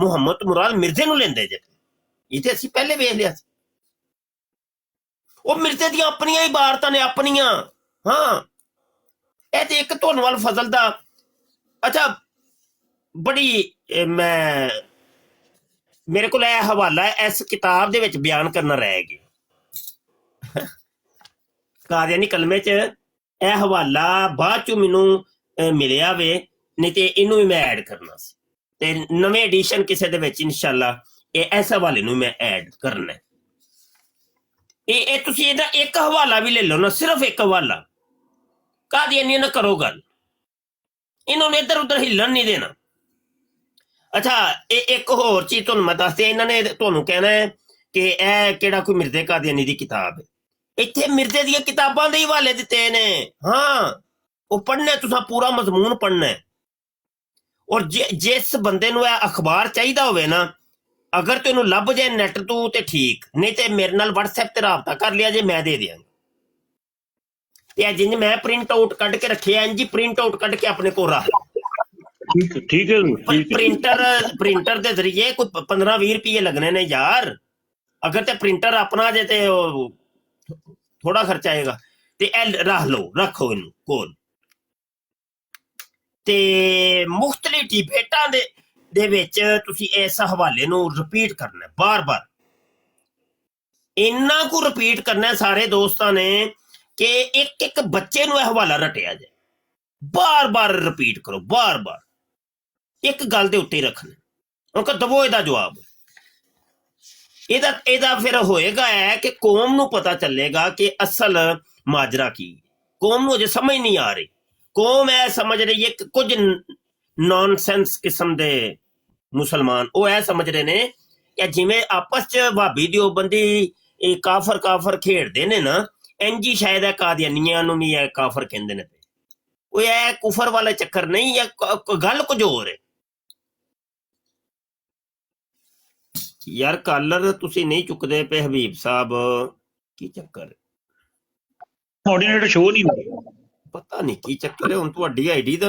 ਮੁਹੰਮਦ ਮੁਰਾਦ ਮਿਰਜ਼ੇ ਨੂੰ ਲੈਂਦੇ ਜੇ। ਇਹ ਤੇ ਅਸੀਂ ਪਹਿਲੇ ਵੇਖ ਲਿਆ ਸੀ। ਉਹ ਮਿਰਜ਼ੇ ਦੀਆਂ ਆਪਣੀਆਂ ਇਬਾਰਤਾਂ ਨੇ, ਆਪਣੀਆਂ। ਹਾਂ, ਇਹ ਤੇ ਇੱਕ ਧੁਨ ਵੱਲ ਫਜ਼ਲ ਦਾ। ਅੱਛਾ, ਬੜੀ ਮੈਂ ਮੇਰੇ ਕੋਲ ਇਹ ਹਵਾਲਾ ਇਸ ਕਿਤਾਬ ਦੇ ਵਿੱਚ ਬਿਆਨ ਕਰਨਾ ਰਹਿ ਗਿਆ। ਕਾਦੀਆਨੀ ਕਲਮੇ 'ਚ ਇਹ ਹਵਾਲਾ ਬਾਅਦ 'ਚੋਂ ਮੈਨੂੰ ਮਿਲਿਆ ਵੇ, ਨਹੀਂ ਤੇ ਇਹਨੂੰ ਵੀ ਮੈਂ ਐਡ ਕਰਨਾ ਸੀ ਤੇ ਨਵੇਂ ਐਡੀਸ਼ਨ ਕਿਸੇ ਦੇ ਵਿੱਚ ਇਨਸ਼ਾਅੱਲਾ ਇਸ ਹਵਾਲੇ ਨੂੰ ਮੈਂ ਐਡ ਕਰਨਾ। ਇਹ ਤੁਸੀਂ ਇਹਦਾ ਇੱਕ ਹਵਾਲਾ ਵੀ ਲੈ ਲਓ ਨਾ, ਸਿਰਫ ਇੱਕ ਹਵਾਲਾ। ਕਾਦੀਆਨੀ ਨਾਲ ਕਰੋ ਗੱਲ, ਇਹਨਾਂ ਨੂੰ ਇੱਧਰ ਉੱਧਰ ਹਿੱਲਣ ਨਹੀਂ ਦੇਣਾ। ਅੱਛਾ, ਇਹ ਇੱਕ ਹੋਰ ਚੀਜ਼ ਤੁਹਾਨੂੰ ਮੈਂ ਦੱਸਦੇ, ਇਹਨਾਂ ਨੇ ਤੁਹਾਨੂੰ ਕਹਿਣਾ ਹੈ ਕਿ ਇਹ ਕਿਹੜਾ ਕੋਈ ਮਿਰਜ਼ੇ ਕਾਦੀਆਨੀ ਦੀ ਕਿਤਾਬ ਹੈ। ਇੱਥੇ ਮਿਰਜ਼ੇ ਦੀਆਂ ਕਿਤਾਬਾਂ ਦੇ ਹਵਾਲੇ ਦਿੱਤੇ ਨੇ। ਹਾਂ, ਉਹ ਪੜ੍ਹਨਾ, ਤੁਸੀਂ ਪੂਰਾ ਮਜ਼ਮੂਨ ਪੜ੍ਹਨਾ। ਔਰ ਜਿਸ ਬੰਦੇ ਨੂੰ ਇਹ ਅਖਬਾਰ ਚਾਹੀਦਾ ਹੋਵੇ ਨਾ, ਅਗਰ ਤੈਨੂੰ ਲੱਭ ਜਾਏ ਨੈਟ ਤੋਂ ਤੇ ਠੀਕ, ਨਹੀਂ ਤੇ ਮੇਰੇ ਨਾਲ WhatsApp ਤੇ ਰਾਬਤਾ ਕਰ ਲਿਆ ਜੇ, ਮੈਂ ਦੇ ਦਿਆਂਗਾ। ਤੇ ਜਿੰਜ ਮੈਂ ਪ੍ਰਿੰਟ ਆਊਟ ਕੱਢ ਕੇ ਰੱਖਿਆ, ਇੰਜ ਪ੍ਰਿੰਟ ਆਊਟ ਕੱਢ ਕੇ ਆਪਣੇ ਕੋਲ ਰੱਖ। ਠੀਕ ਹੈ। ਪ੍ਰਿੰਟਰ ਦੇ ਜ਼ਰੀਏ ਕੋਈ 15-20 ਰੁਪਏ ਲੱਗਣੇ ਨੇ ਯਾਰ। ਅਗਰ ਤੇ ਪ੍ਰਿੰਟਰ ਆਪਣਾ ਜੇ ਤੇ ਥੋੜਾ ਖਰਚਾ ਆਏਗਾ। ਤੇ ਇਹ ਰੱਖੋ ਇਹਨੂੰ ਕੋਲ। ਤੇ ਮੁਖਤਲਿਫ ਡਿਬੇਟਾਂ ਦੇ ਵਿੱਚ ਤੁਸੀਂ ਇਸ ਹਵਾਲੇ ਨੂੰ ਰਿਪੀਟ ਕਰਨਾ ਬਾਰ-ਬਾਰ। ਇੰਨਾ ਕੁ ਰਿਪੀਟ ਕਰਨਾ ਸਾਰੇ ਦੋਸਤਾਂ ਨੇ ਕਿ ਇੱਕ ਬੱਚੇ ਨੂੰ ਇਹ ਹਵਾਲਾ ਰਟਿਆ ਜਾਏ। ਬਾਰ-ਬਾਰ ਰਿਪੀਟ ਕਰੋ, ਬਾਰ-ਬਾਰ ਇੱਕ ਗੱਲ ਦੇ ਉੱਤੇ ਰੱਖਣਾ। ਉਹ ਦਵੋ ਇਹਦਾ ਜਵਾਬ। ਇਹਦਾ ਫਿਰ ਹੋਏਗਾ ਹੈ ਕਿ ਕੌਮ ਨੂੰ ਪਤਾ ਚੱਲੇਗਾ ਕਿ ਅਸਲ ਮਾਜਰਾ ਕੀ। ਕੌਮ ਨੂੰ ਅਜੇ ਸਮਝ ਨਹੀਂ ਆ ਰਹੀ। ਕੌਮ ਇਹ ਸਮਝ ਰਹੀ ਹੈ ਕਿ ਕੁਝ ਨੌਨਸੈਂਸ ਕਿਸਮ ਦੇ ਮੁਸਲਮਾਨ ਉਹ ਇਹ ਸਮਝ ਰਹੇ ਨੇ ਕਿ ਜਿਵੇਂ ਆਪਸ 'ਚ ਭਾਬੀ ਦਿਓਬੰਦੀ ਇਹ ਕਾਫਰ ਖੇਡਦੇ ਨੇ ਨਾ, ਇੰਝ ਹੀ ਸ਼ਾਇਦ ਇਹ ਕਾਦੀਆਨੀਆਂ ਨੂੰ ਵੀ ਇਹ ਕਾਫਰ ਕਹਿੰਦੇ ਨੇ। ਉਹ ਇਹ ਕੁਫਰ ਵਾਲਾ ਚੱਕਰ ਨਹੀਂ, ਇਹ ਗੱਲ ਕੁਝ ਹੋਰ ਹੈ। ਯਾਰ ਕਾਲਰ ਤੁਸੀਂ ਨਹੀਂ ਚੁੱਕਦੇ ਪਏ ਹਬੀਬ ਸਾਹਿਬ, ਕੀ ਚੱਕਰ? ਕੋਆਰਡੀਨੇਟਰ ਸ਼ੋ ਨਹੀਂ ਹੁੰਦਾ, ਪਤਾ ਨਹੀਂ ਕੀ ਚੱਕਰ ਹੈ। ਹੁਣ ਤੁਹਾਡੀ ਆਈਡੀ ਦਾ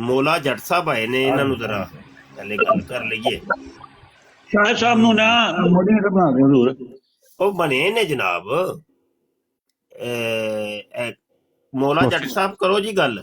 ਮੌਲਾ ਜੱਟ ਸਾਹਿਬ ਆਏ ਨੇ, ਇਹਨਾਂ ਨੂੰ ਜ਼ਰਾ ਪਹਿਲੇ ਗੱਲ ਕਰ ਲਈਏ। ਸ਼ਾਹਿਦ ਸਾਹਿਬ ਨੂੰ ਨਾ ਕੋਆਰਡੀਨੇਟਰ ਬਣਾ ਦਿਓ ਹਜ਼ੂਰ। ਉਹ ਬਣੇ ਨੇ ਜਨਾਬ। ਮੌਲਾ ਜੱਟ ਸਾਹਿਬ ਕਰੋ ਜੀ ਗੱਲ।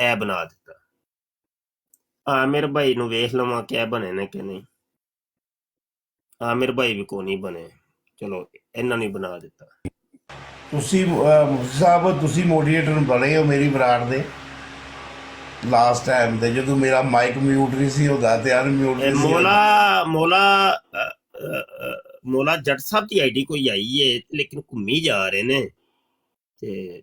ਇਹ ਬਣਾ ਦਿੱਤਾ। ਆਮਿਰ ਭਾਈ ਨੂੰ ਵੇਖ ਲਵਾਂ ਕਿ ਬਣੇ ਨੇ ਕਿ ਨਹੀਂ। ਆਮਿਰ ਭਾਈ ਵੀ ਕੋ ਨਹੀਂ ਬਣੇ, ਚਲੋ ਇਹਨਾਂ ਨੇ ਬਣਾ ਦਿੱਤਾ। ਤੁਸੀਂ ਮੁਫਤੀ ਸਾਹਿਬ ਤੁਸੀਂ ਮੋਡੀਏਟਰ ਬਣੇ ਹੋ ਮੇਰੀ ਬਰਾੜ ਦੇ ਲਾਸਟ ਟਾਈਮ ਤੇ, ਜਦੋਂ ਮੇਰਾ ਮਾਈਕ ਮਿਊਟ ਨਹੀਂ ਸੀ ਹੁੰਦਾ ਤੇ ਅਨਮਿਊਟ ਨਹੀਂ ਸੀ ਹੁੰਦਾ। ਮੌਲਾ ਜੱਟ ਸਾਹਿਬ ਦੀ ਆਈਡੀ ਕੋਈ ਆਈ ਹੈ ਲੇਕਿਨ ਘੁੰਮੀ ਜਾ ਰਹੇ ਨੇ ਤੇ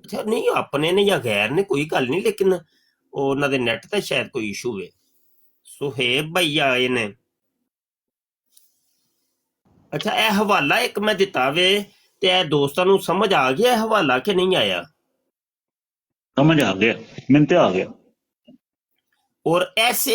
ਅੱਛਾ, ਨਹੀਂ ਆਪਣੇ ਨੇ ਜਾਂ ਗੈਰ ਨੇ ਕੋਈ ਗੱਲ ਨਹੀਂ, ਲੇਕਿਨ ਉਹ ਉਹਨਾਂ ਦੇ ਨੈਟ ਤੇ ਸ਼ਾਇਦ ਕੋਈ ਇਸ਼ੂ ਹੈ। ਸੁਹੇਬ ਭਈ ਆਏ ਨੇ। ਅੱਛਾ, ਇਹ ਹਵਾਲਾ ਇੱਕ ਮੈਂ ਦਿੱਤਾ ਵੇ ਤੇ ਇਹ ਦੋਸਤਾਂ ਨੂੰ ਸਮਝ ਆ ਗਿਆ ਇਹ ਹਵਾਲਾ ਕਿ ਨਹੀਂ ਆਇਆ? ਸਮਝ ਆ ਗਿਆ, ਮੈਨੂੰ ਤੇ ਆ ਗਿਆ। ਔਰ ਐਸੇ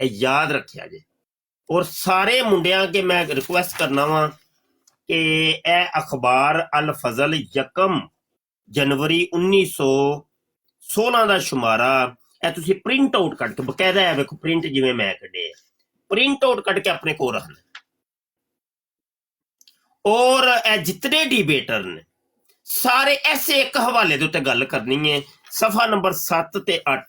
ਇਹ ਯਾਦ ਰੱਖਿਆ ਜੇ। ਔਰ ਸਾਰੇ ਮੁੰਡਿਆਂ ਕੇ ਮੈਂ ਰਿਕੁਐਸਟ ਕਰਨਾ ਵਾ ਕਿ ਇਹ ਅਖਬਾਰ ਅਲ ਫਜ਼ਲ 1 ਜਨਵਰੀ 1916 ਦਾ ਸ਼ੁਮਾਰਾ ਇਹ ਤੁਸੀਂ ਪ੍ਰਿੰਟ ਆਊਟ ਕੱਢ ਕੇ ਬਕਾਇਦਾ ਹੈ, ਵੇਖੋ ਪ੍ਰਿੰਟ ਜਿਵੇਂ ਮੈਂ ਕੱਢੇ ਪ੍ਰਿੰਟ ਆਊਟ ਕੱਢ ਕੇ ਆਪਣੇ ਕੋਲ ਰੱਖਣਾ। ਔਰ ਇਹ ਜਿਤਨੇ ਡਿਬੇਟਰ ਨੇ ਸਾਰੇ ਐਸੇ ਇੱਕ ਹਵਾਲੇ ਦੇ ਉੱਤੇ ਗੱਲ ਕਰਨੀ ਹੈ। ਸਫਾ ਨੰਬਰ 7 ਤੇ 8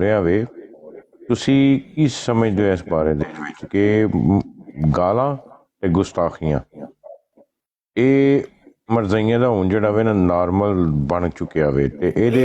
ਰਿਹਾ ਵੇ, ਤੁਸੀਂ ਕੀ ਸਮਝਦੇ ਹੋ ਇਸ ਬਾਰੇ ਦੇ ਵਿੱਚ ਕਿ ਗਾਲਾਂ ਤੇ ਗੁਸਤਾਖੀਆਂ ਇਹ ਮਰਜ਼ਈਆਂ ਦਾ ਹੁਣ ਜਿਹੜਾ ਵੇ ਨਾ ਨਾਰਮਲ ਬਣ ਚੁੱਕਿਆ ਵੇ ਤੇ ਇਹਦੇ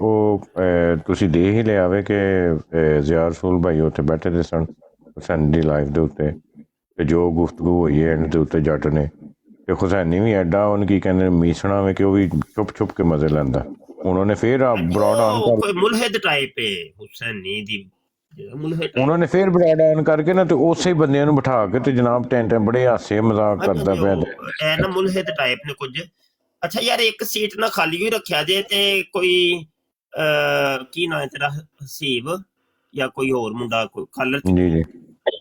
ਉਹ ਤੁਸੀਂ ਦੇਖ ਹੀ ਲਿਆ ਵੇ ਕਿ ਜ਼ਿਆ ਰਸੂਲ ਭਾਈ ਉੱਥੇ ਬੈਠੇ ਦੇ ਸਨ ਹੁਸੈਨ ਦੀ ਲਾਈਫ ਦੇ ਉੱਤੇ, ਤੇ ਜੋ ਗੁਫ਼ਤਗੂ ਹੋਈ ਹੈ ਇਹਨਾਂ ਦੇ ਉੱਤੇ ਜੱਟ ਨੇ, ਤੇ ਹੁਸੈਨੀ ਵੀ ਐਡਾ ਉਹਨ ਕੀ ਕਹਿੰਦੇ ਮੀਸਣਾ ਵੇ ਕਿ ਉਹ ਵੀ ਚੁੱਪ ਕੇ ਮਜ਼ੇ ਲੈਂਦਾ। ਉਹਨਾਂ ਨੇ ਫਿਰ ਬਰਾਡ ਆਨ ਕਰ ਕੋਈ ਮੁਲਹਿਦ ਟਾਈਪ ਹੈ ਹੁਸੈਨੀ ਦੀ, ਮੁਲਹਿਦ ਉਹਨਾਂ ਨੇ ਫਿਰ ਬਰਾਡ ਆਨ ਕਰਕੇ ਨਾ ਤੇ ਉਸੇ ਬੰਦਿਆਂ ਨੂੰ ਬਿਠਾ ਕੇ ਤੇ ਜਨਾਬ ਟੈਂਟਾਂ ਬੜੇ ਹਾਸੇ ਮਜ਼ਾਕ ਕਰਦਾ ਪਿਆ। ਐ ਨਾ ਮੁਲਹਿਦ ਟਾਈਪ ਨੇ ਕੁਝ। ਅੱਛਾ ਯਾਰ, ਇੱਕ ਸੀਟ ਨਾ ਖਾਲੀ ਹੀ ਰੱਖਿਆ ਜੇ ਤੇ ਕੋਈ ਕੀ ਨਾਂ ਹੈ ਤੇਰਾ, ਹਸੀਬ ਜਾਂ ਕੋਈ ਹੋਰ ਮੁੰਡਾ ਕੋਈ ਖਾਲਰ? ਜੀ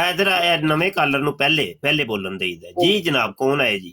ਇਧਰ ਨਵੇਂ ਕਾਲਰ ਨੂੰ ਪਹਿਲੇ ਬੋਲਣ ਦੇਈਦਾ। ਜੀ ਜਨਾਬ, ਕੌਣ ਆਏ ਜੀ?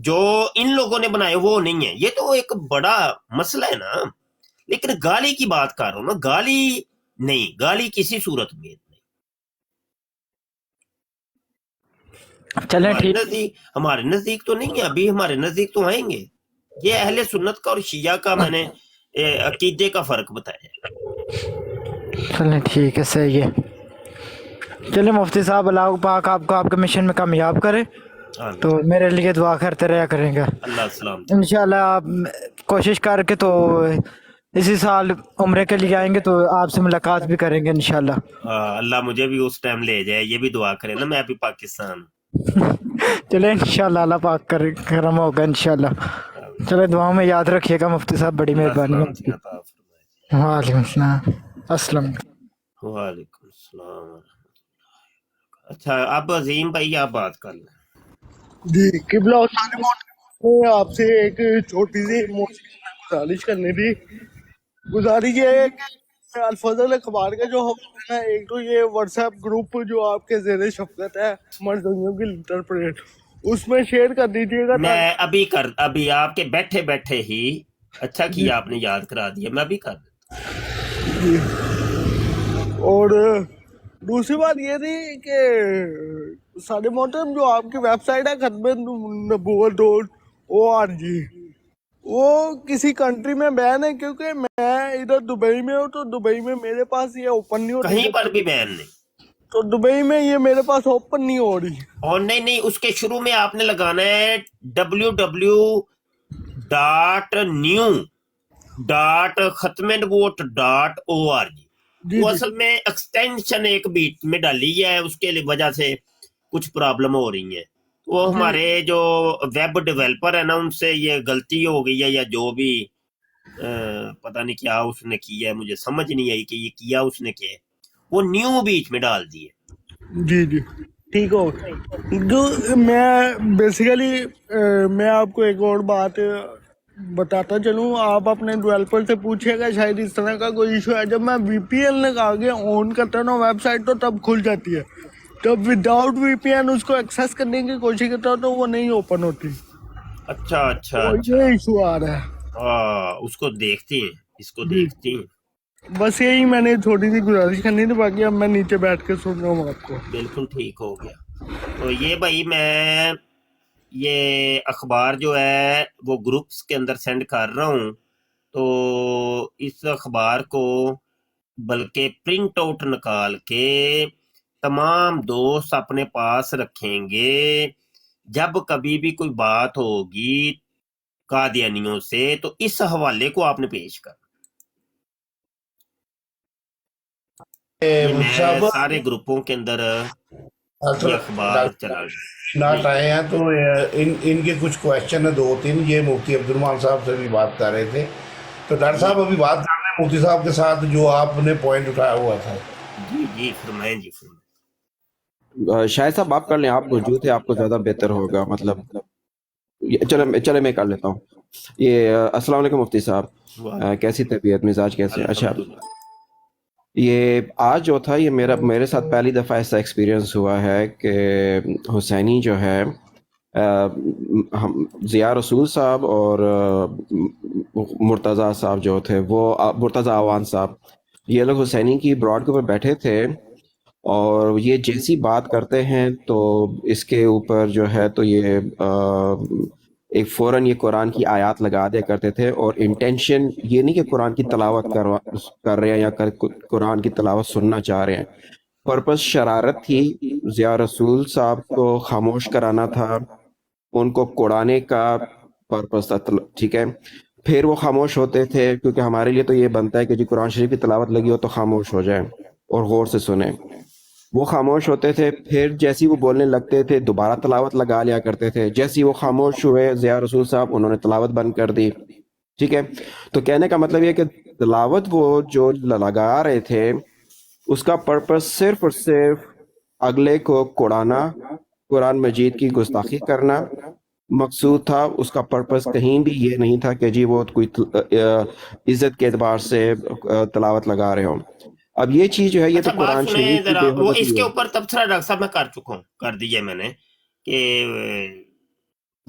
جو ان لوگوں نے بنائے وہ نہیں ہے. یہ تو ایک بڑا مسئلہ ہے نا. لیکن گالی کی بات کر رہا ہوں نا, گالی نہیں, گالی کسی صورت میں نہیں. چلیں ٹھیک. ہمارے نزدیک تو نہیں ہے, ابھی ہمارے نزدیک تو آئیں گے. یہ اہل سنت کا اور شیعہ کا میں نے عقیدے کا فرق بتایا. چلیں ٹھیک ہے, صحیح ہے. چلیں مفتی صاحب, اللہ پاک آپ کو آپ کے مشن میں کامیاب کرے. آمین. تو میرے لیے دعا کرتے رہا کریں گا اللہ السلام. انشاءاللہ. آپ کوشش کر کے تو اسی سال عمرے کے لیے آئیں گے تو آپ سے ملاقات بھی کریں گے انشاءاللہ. اللہ مجھے بھی اس ٹائم لے جائے, یہ بھی دعا کرے نا, میں بھی پاکستان ہوں. چلیں انشاءاللہ اللہ پاک کرم ہوگا انشاءاللہ. چلے دعاؤں میں یاد رکھیے گا مفتی صاحب, بڑی مہربانی ہے. اللہ عطا فرمائے. وعلیکم السلام. السلام علیکم. وعلیکم السلام. اچھا اب عظیم بھائی آپ بات کر لیں. جی قبلہ میں آپ سے ایک چھوٹی سی گزارش کرنی تھی. گزارش یہ ہے کہ الفضل اخبار کا جو ہے ایک تو یہ واٹس ایپ گروپ جو آپ کے زیر شفقت ہے مرزائیوں کی لیٹر پریڈ, اس میں شیئر کر دیجیے گا. میں ابھی آپ کے بیٹھے بیٹھے ہی, اچھا کیا آپ نے یاد کرا دیا, میں ابھی کر دیتا. جی. اور دوسری بات یہ تھی کہ سارے محترم جو آپ کی ویب سائٹ ہے ختم نبوت.org, وہ کسی کنٹری میں بین ہے, کیونکہ میں ادھر دبئی میں ہوں تو دبئی میں میرے پاس یہ اوپن نہیں ہوتی. کہیں پر بھی بین نہیں. تو دبئی میں یہ میرے پاس اوپن نہیں ہو رہی. اور نہیں, اس کے شروع میں آپ نے لگانا ہے www.ختم-نبوت.org. وہ اصل میں ایکسٹینشن ایک بیچ میں ڈالی ہے, اس کے وجہ سے کچھ پرابلم ہو رہی ہیں. وہ ہمارے جو ویب ڈیولپر ہے نا, ان سے یہ غلطی ہو گئی ہے, یا جو بھی پتہ نہیں کیا اس نے کیا ہے, مجھے سمجھ نہیں آئی کہ یہ کیا اس نے کیا, وہ نیو بیچ میں ڈال دیے. جی جی ٹھیک ہو. میں بیسیکلی میں آپ کو ایک اور بات بتاتا چلوں, آپ اپنے ڈیولپر سے پوچھے گا, شاید اس طرح کا کوئی ایشو ہے. جب میں وی پی این لگا کے آن کرتا ہوں ویب سائٹ تو تب کھل جاتی ہے, جب وداؤٹ وی پی این اس کو ایکسیس کرنے کی کوشش کرتا ہوں تو وہ نہیں اوپن ہوتی. اچھا, یہ ایشو آ رہا ہے. اس کو دیکھتے ہیں, اس کو جی. دیکھتے ہیں. بس یہی میں نے تھوڑی سی گزارش کرنی تھی, باقی اب میں نیچے بیٹھ کے سن رہا ہوں آپ کو. بالکل ٹھیک ہو گیا. تو یہ بھائی میں یہ اخبار جو ہے وہ گروپس کے اندر سینڈ کر رہا ہوں, تو اس اخبار کو بلکہ پرنٹ آؤٹ نکال کے تمام دوست اپنے پاس رکھیں گے. جب کبھی بھی کوئی بات ہوگی قادیانیوں سے تو اس حوالے کو آپ نے پیش کر. میں سارے گروپوں کے اندر یہ اخبار چلا ناٹ آئے ہیں, تو ان کے کچھ کوشچن ہیں 2-3, یہ مفتی عبد الرحمان صاحب سے بھی بات کر رہے تھے. تو ڈاکٹر صاحب ابھی بات کر رہے ہیں مفتی صاحب کے ساتھ جو آپ نے پوائنٹ اٹھایا ہوا تھا. جی فرمائیں. شاہد صاحب آپ کر لیں, آپ موجود ہیں, آپ کو زیادہ بہتر ہوگا. مطلب چلے میں کر لیتا ہوں. یہ السلام علیکم مفتی صاحب, کیسی طبیعت, مزاج کیسے؟ اچھا, یہ آج جو تھا یہ میرے ساتھ پہلی دفعہ ایسا ایکسپیرینس ہوا ہے کہ حسینی جو ہے ضیاء رسول صاحب اور مرتضیٰ صاحب جو تھے, وہ مرتضیٰ عوان صاحب, یہ لوگ حسینی کی براڈ کے اوپر بیٹھے تھے, اور یہ جیسی بات کرتے ہیں تو اس کے اوپر جو ہے تو یہ ایک فوراً یہ قرآن کی آیات لگا دیا کرتے تھے, اور انٹینشن یہ نہیں کہ قرآن کی تلاوت کر رہے ہیں یا قرآن کی تلاوت سننا چاہ رہے ہیں, پرپس شرارت تھی. ضیاء رسول صاحب کو خاموش کرانا تھا, ان کو کوڑانے کا پرپس تھا, ٹھیک ہے. پھر وہ خاموش ہوتے تھے, کیونکہ ہمارے لیے تو یہ بنتا ہے کہ جی قرآن شریف کی تلاوت لگی ہو تو خاموش ہو جائیں اور غور سے سنیں. وہ خاموش ہوتے تھے, پھر جیسی وہ بولنے لگتے تھے دوبارہ تلاوت لگا لیا کرتے تھے. جیسی وہ خاموش ہوئے ضیاء رسول صاحب, انہوں نے تلاوت بند کر دی, ٹھیک ہے. تو کہنے کا مطلب یہ کہ تلاوت وہ جو لگا رہے تھے اس کا پرپس صرف اور صرف اگلے کو کوڑانا, قرآن مجید کی گستاخی کرنا مقصود تھا. اس کا پرپس کہیں بھی یہ نہیں تھا کہ جی وہ کوئی عزت کے اعتبار سے تلاوت لگا رہے ہوں. اب یہ چیز جو ہے یہ تو قرآن شریف کی بے وہ اس حرمتی کے ہے. اوپر تبصرہ ڈاکٹر صاحب میں کر چکا ہوں, کر دیا میں نے, کہ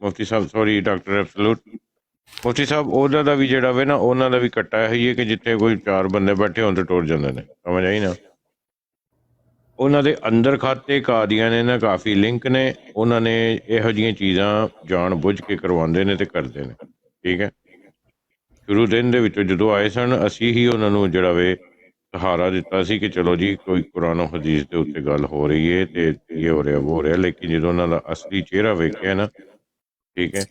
ਮੁਫਤੀ ਸਾਹਿਬ ਸੌਰੀ ਡਾਕਟਰ ਐਬਸਲੂਟ, ਮੁਫਤੀ ਸਾਹਿਬ ਉਹਦਾ ਦਾ ਵੀ ਜਿਹੜਾ ਵੇ ਨਾ, ਉਹਨਾਂ ਦਾ ਵੀ ਕੱਟਾ ਹੈ ਹੀ ਹੈ ਕਿ ਜਿੱਥੇ ਕੋਈ 4 ਬੰਦੇ ਬੈਠੇ ਹੋਣ ਤੇ ਟੁਰ ਜਾਂਦੇ ਨੇ, ਸਮਝ ਆਈ ਨਾ। ਉਹਨਾਂ ਦੇ ਅੰਦਰ ਖਾਤੇ ਕਾਦੀਆਂ ਨੇ ਨਾ ਕਾਫੀ ਲਿੰਕ ਨੇ, ਉਹਨਾਂ ਨੇ ਇਹੋ ਜਿਹੀਆਂ ਚੀਜ਼ਾਂ ਜਾਣ ਬੁੱਝ ਕੇ ਕਰਵਾਉਂਦੇ ਨੇ ਤੇ ਕਰਦੇ ਨੇ, ਠੀਕ ਹੈ। ਸ਼ੁਰੂ ਦਿਨ ਦੇ ਵਿੱਚੋਂ ਜਦੋਂ ਆਏ ਸਨ, ਅਸੀਂ ਹੀ ਉਹਨਾਂ ਨੂੰ ਜਿਹੜਾ ਵੇ ਸਹਾਰਾ ਦਿੱਤਾ ਸੀ ਕਿ ਚਲੋ ਜੀ ਕੋਈ ਕੁਰਾਨ ਹਦੀਸ ਦੇ ਉੱਤੇ ਗੱਲ ਹੋ ਰਹੀ ਹੈ ਤੇ ਇਹ ਹੋ ਰਿਹਾ ਉਹ ਹੋ ਰਿਹਾ, ਲੇਕਿਨ ਜਦੋਂ ਉਹਨਾਂ ਦਾ ਅਸਲੀ ਚਿਹਰਾ ਵੇਖਿਆ ਨਾ, ਠੀਕ ਹੈ,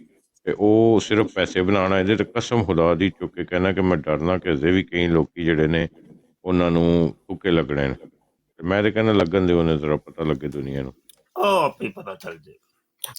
ਤੇ ਉਹ ਸਿਰਫ ਪੈਸੇ ਬਣਾਉਣਾ, ਇਹਦੇ ਤੇ ਕਸਮ ਖੁਦਾ ਦੀ ਚੁੱਕ ਕੇ ਕਹਿਣਾ ਕਿ ਮੈਂ ਡਰਨਾ ਕਿ ਅਜੇ ਵੀ ਕਈ ਲੋਕੀ ਜਿਹੜੇ ਨੇ ਉਹਨਾਂ ਨੂੰ ਤੁੱਕੇ ਲੱਗਣੇ ਨੇ, ਤੇ ਮੈਂ ਤੇ ਕਹਿੰਦਾ ਲੱਗਣ ਦਿਓ, ਉਹਨੇ ਜ਼ਰਾ ਪਤਾ ਲੱਗੇ ਦੁਨੀਆ ਨੂੰ। ਉਹ ਆਪੇ ਪਤਾ ਚੱਲ ਜਾਏ।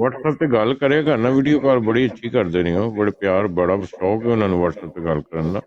WhatsApp ਤੇ ਗੱਲ ਕਰਿਆ ਕਰਨਾ, ਵੀਡੀਓ ਕਾਲ ਬੜੀ ਅੱਛੀ ਕਰਦੇ ਨੇ ਉਹ, ਬੜੇ ਪਿਆਰ, ਬੜਾ ਸ਼ੌਕ ਹੈ ਉਹਨਾਂ ਨੂੰ WhatsApp ਤੇ ਗੱਲ ਕਰਨ ਦਾ।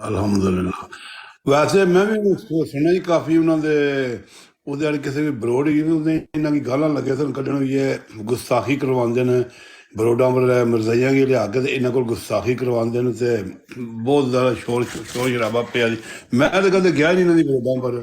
ਅਲਹਮਦੁਲਿਲਾ। ਵੈਸੇ ਮੈਂ ਵੀ ਸੁਣਿਆ ਜੀ ਕਾਫੀ ਉਹਨਾਂ ਦੇ, ਉਹਦੇ ਵਾਲੇ ਕਿਸੇ ਵੀ ਬਰੋਡ ਹੀ ਉਹਦੇ ਇਹਨਾਂ ਦੀ ਗਾਲਾਂ ਲੱਗੇ ਸਨ ਕੱਢਣ, ਵੀ ਇਹ ਗੁਸਤਾਖੀ ਕਰਵਾਉਂਦੇ ਨੇ ਬਰੋਡਾਂ ਵਾਲੇ ਮਰਜ਼ਈਆਂ ਕੀ ਲਿਆ ਕੇ ਤੇ ਇਹਨਾਂ ਕੋਲ ਗੁਸਤਾਖੀ ਕਰਵਾਉਂਦੇ ਨੇ, ਤੇ ਬਹੁਤ ਜ਼ਿਆਦਾ ਸ਼ੋਰ ਸ਼ਰਾਬਾ ਪਿਆ ਜੀ। ਮੈਂ ਤਾਂ ਕਦੇ ਗਿਆ ਨਹੀਂ ਇਹਨਾਂ ਦੀ ਬਰੋਡਾਂ ਪਰ,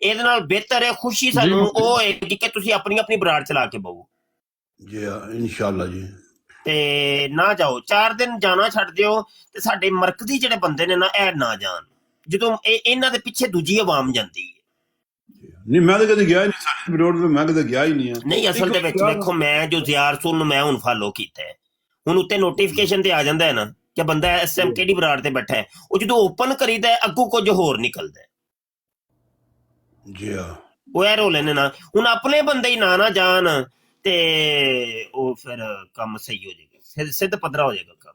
ਇਹਦੇ ਨਾਲ ਬਿਹਤਰ ਹੈ, ਖੁਸ਼ੀ ਸਾਨੂੰ ਉਹ ਹੋਏਗੀ ਕਿ ਤੁਸੀਂ ਆਪਣੀ ਆਪਣੀ ਬਰਾੜ ਚਲਾ ਕੇ ਬਹੋ ਜੀ ਇਨਸ਼ਾਅੱਲਾ ਜੀ। ਤੇ ਨਾ ਜਾਓ, 4 ਦਿਨ ਜਾਣਾ ਛੱਡ ਦਿਓ, ਤੇ ਸਾਡੇ ਮਰਕਜ਼ੀ ਜਿਹੜੇ ਬੰਦੇ ਨੇ ਨਾ, ਇਹ ਨਾ ਜਾਣ, ਜਦੋਂ ਇਹਨਾਂ ਦੇ ਪਿੱਛੇ ਦੂਜੀ ਆਵਾਮ ਜਾਂਦੀ ਹੈ। ਨਹੀਂ ਮੈਂ ਤਾਂ ਕਦੇ ਗਿਆ ਹੀ ਨਹੀਂ, ਸਾਡੀ ਬਰੋਡ ਤੇ ਮੈਂ ਕਦੇ ਗਿਆ ਹੀ ਨਹੀਂ ਆ। ਨਹੀਂ, ਅਸਲ ਦੇ ਵਿੱਚ ਵੇਖੋ, ਮੈਂ ਜੋ ਜ਼ਿਆ ਰਸੂਲ ਨੂੰ ਮੈਂ ਹੁਣ ਫਾਲੋ ਕੀਤਾ ਹੈ, ਹੁਣ ਉੱਤੇ ਨੋਟੀਫਿਕੇਸ਼ਨ ਤੇ ਆ ਜਾਂਦਾ ਹੈ ਨਾ ਕਿ ਬੰਦਾ ਐਸਐਮ ਕਿਹੜੀ ਬਰਾੜ ਤੇ ਬੈਠਾ ਹੈ, ਉਹ ਜਦੋਂ ਓਪਨ ਕਰੀਦਾ ਹੈ ਅੱਗੋਂ ਕੁਝ ਹੋਰ ਨਿਕਲਦਾ ਹੈ। ਜੀ ਹਾਂ, ਉਹ ਇਹ ਰੋਲੇ ਨੇ ਨਾ, ਹੁਣ ਆਪਣੇ ਬੰਦੇ ਹੀ ਨਾ ਜਾਣ ਤੇ ਉਹ ਫਿਰ ਕੰਮ ਸਹੀ ਹੋ ਜਾਏਗਾ, ਸਿੱਧ ਪੱਧਰਾ ਹੋ ਜਾਏਗਾ ਕੰਮ।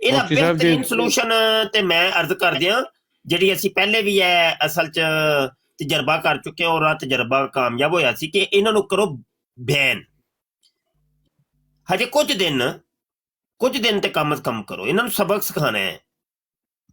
ਇਹਦਾ ਮੁਫਤੀ ਸਾਹਿਬ ਜੀ ਬਿਹਤਰੀਨ ਸੋਲੂਸ਼ਨ ਤੇ ਮੈਂ ਅਰਜ਼ ਕਰ ਦਿਆਂ ਜਿਹੜੀ ਅਸੀਂ ਪਹਿਲੇ ਵੀ ਹੈ ਅਸਲ 'ਚ ਤਜਰਬਾ ਕਰ ਚੁੱਕੇ ਹਾਂ ਔਰ ਆ ਤਜਰਬਾ ਕਾਮਯਾਬ ਹੋਇਆ ਸੀ ਕਿ ਇਹਨਾਂ ਨੂੰ ਕਰੋ ਬੈਨ ਹਜੇ ਕੁਝ ਦਿਨ ਤੇ ਕਮ ਸੇ ਕਮ ਕਰੋ ਇਹਨਾਂ ਨੂੰ ਸਬਕ ਸਿਖਾਣਾ ਹੈ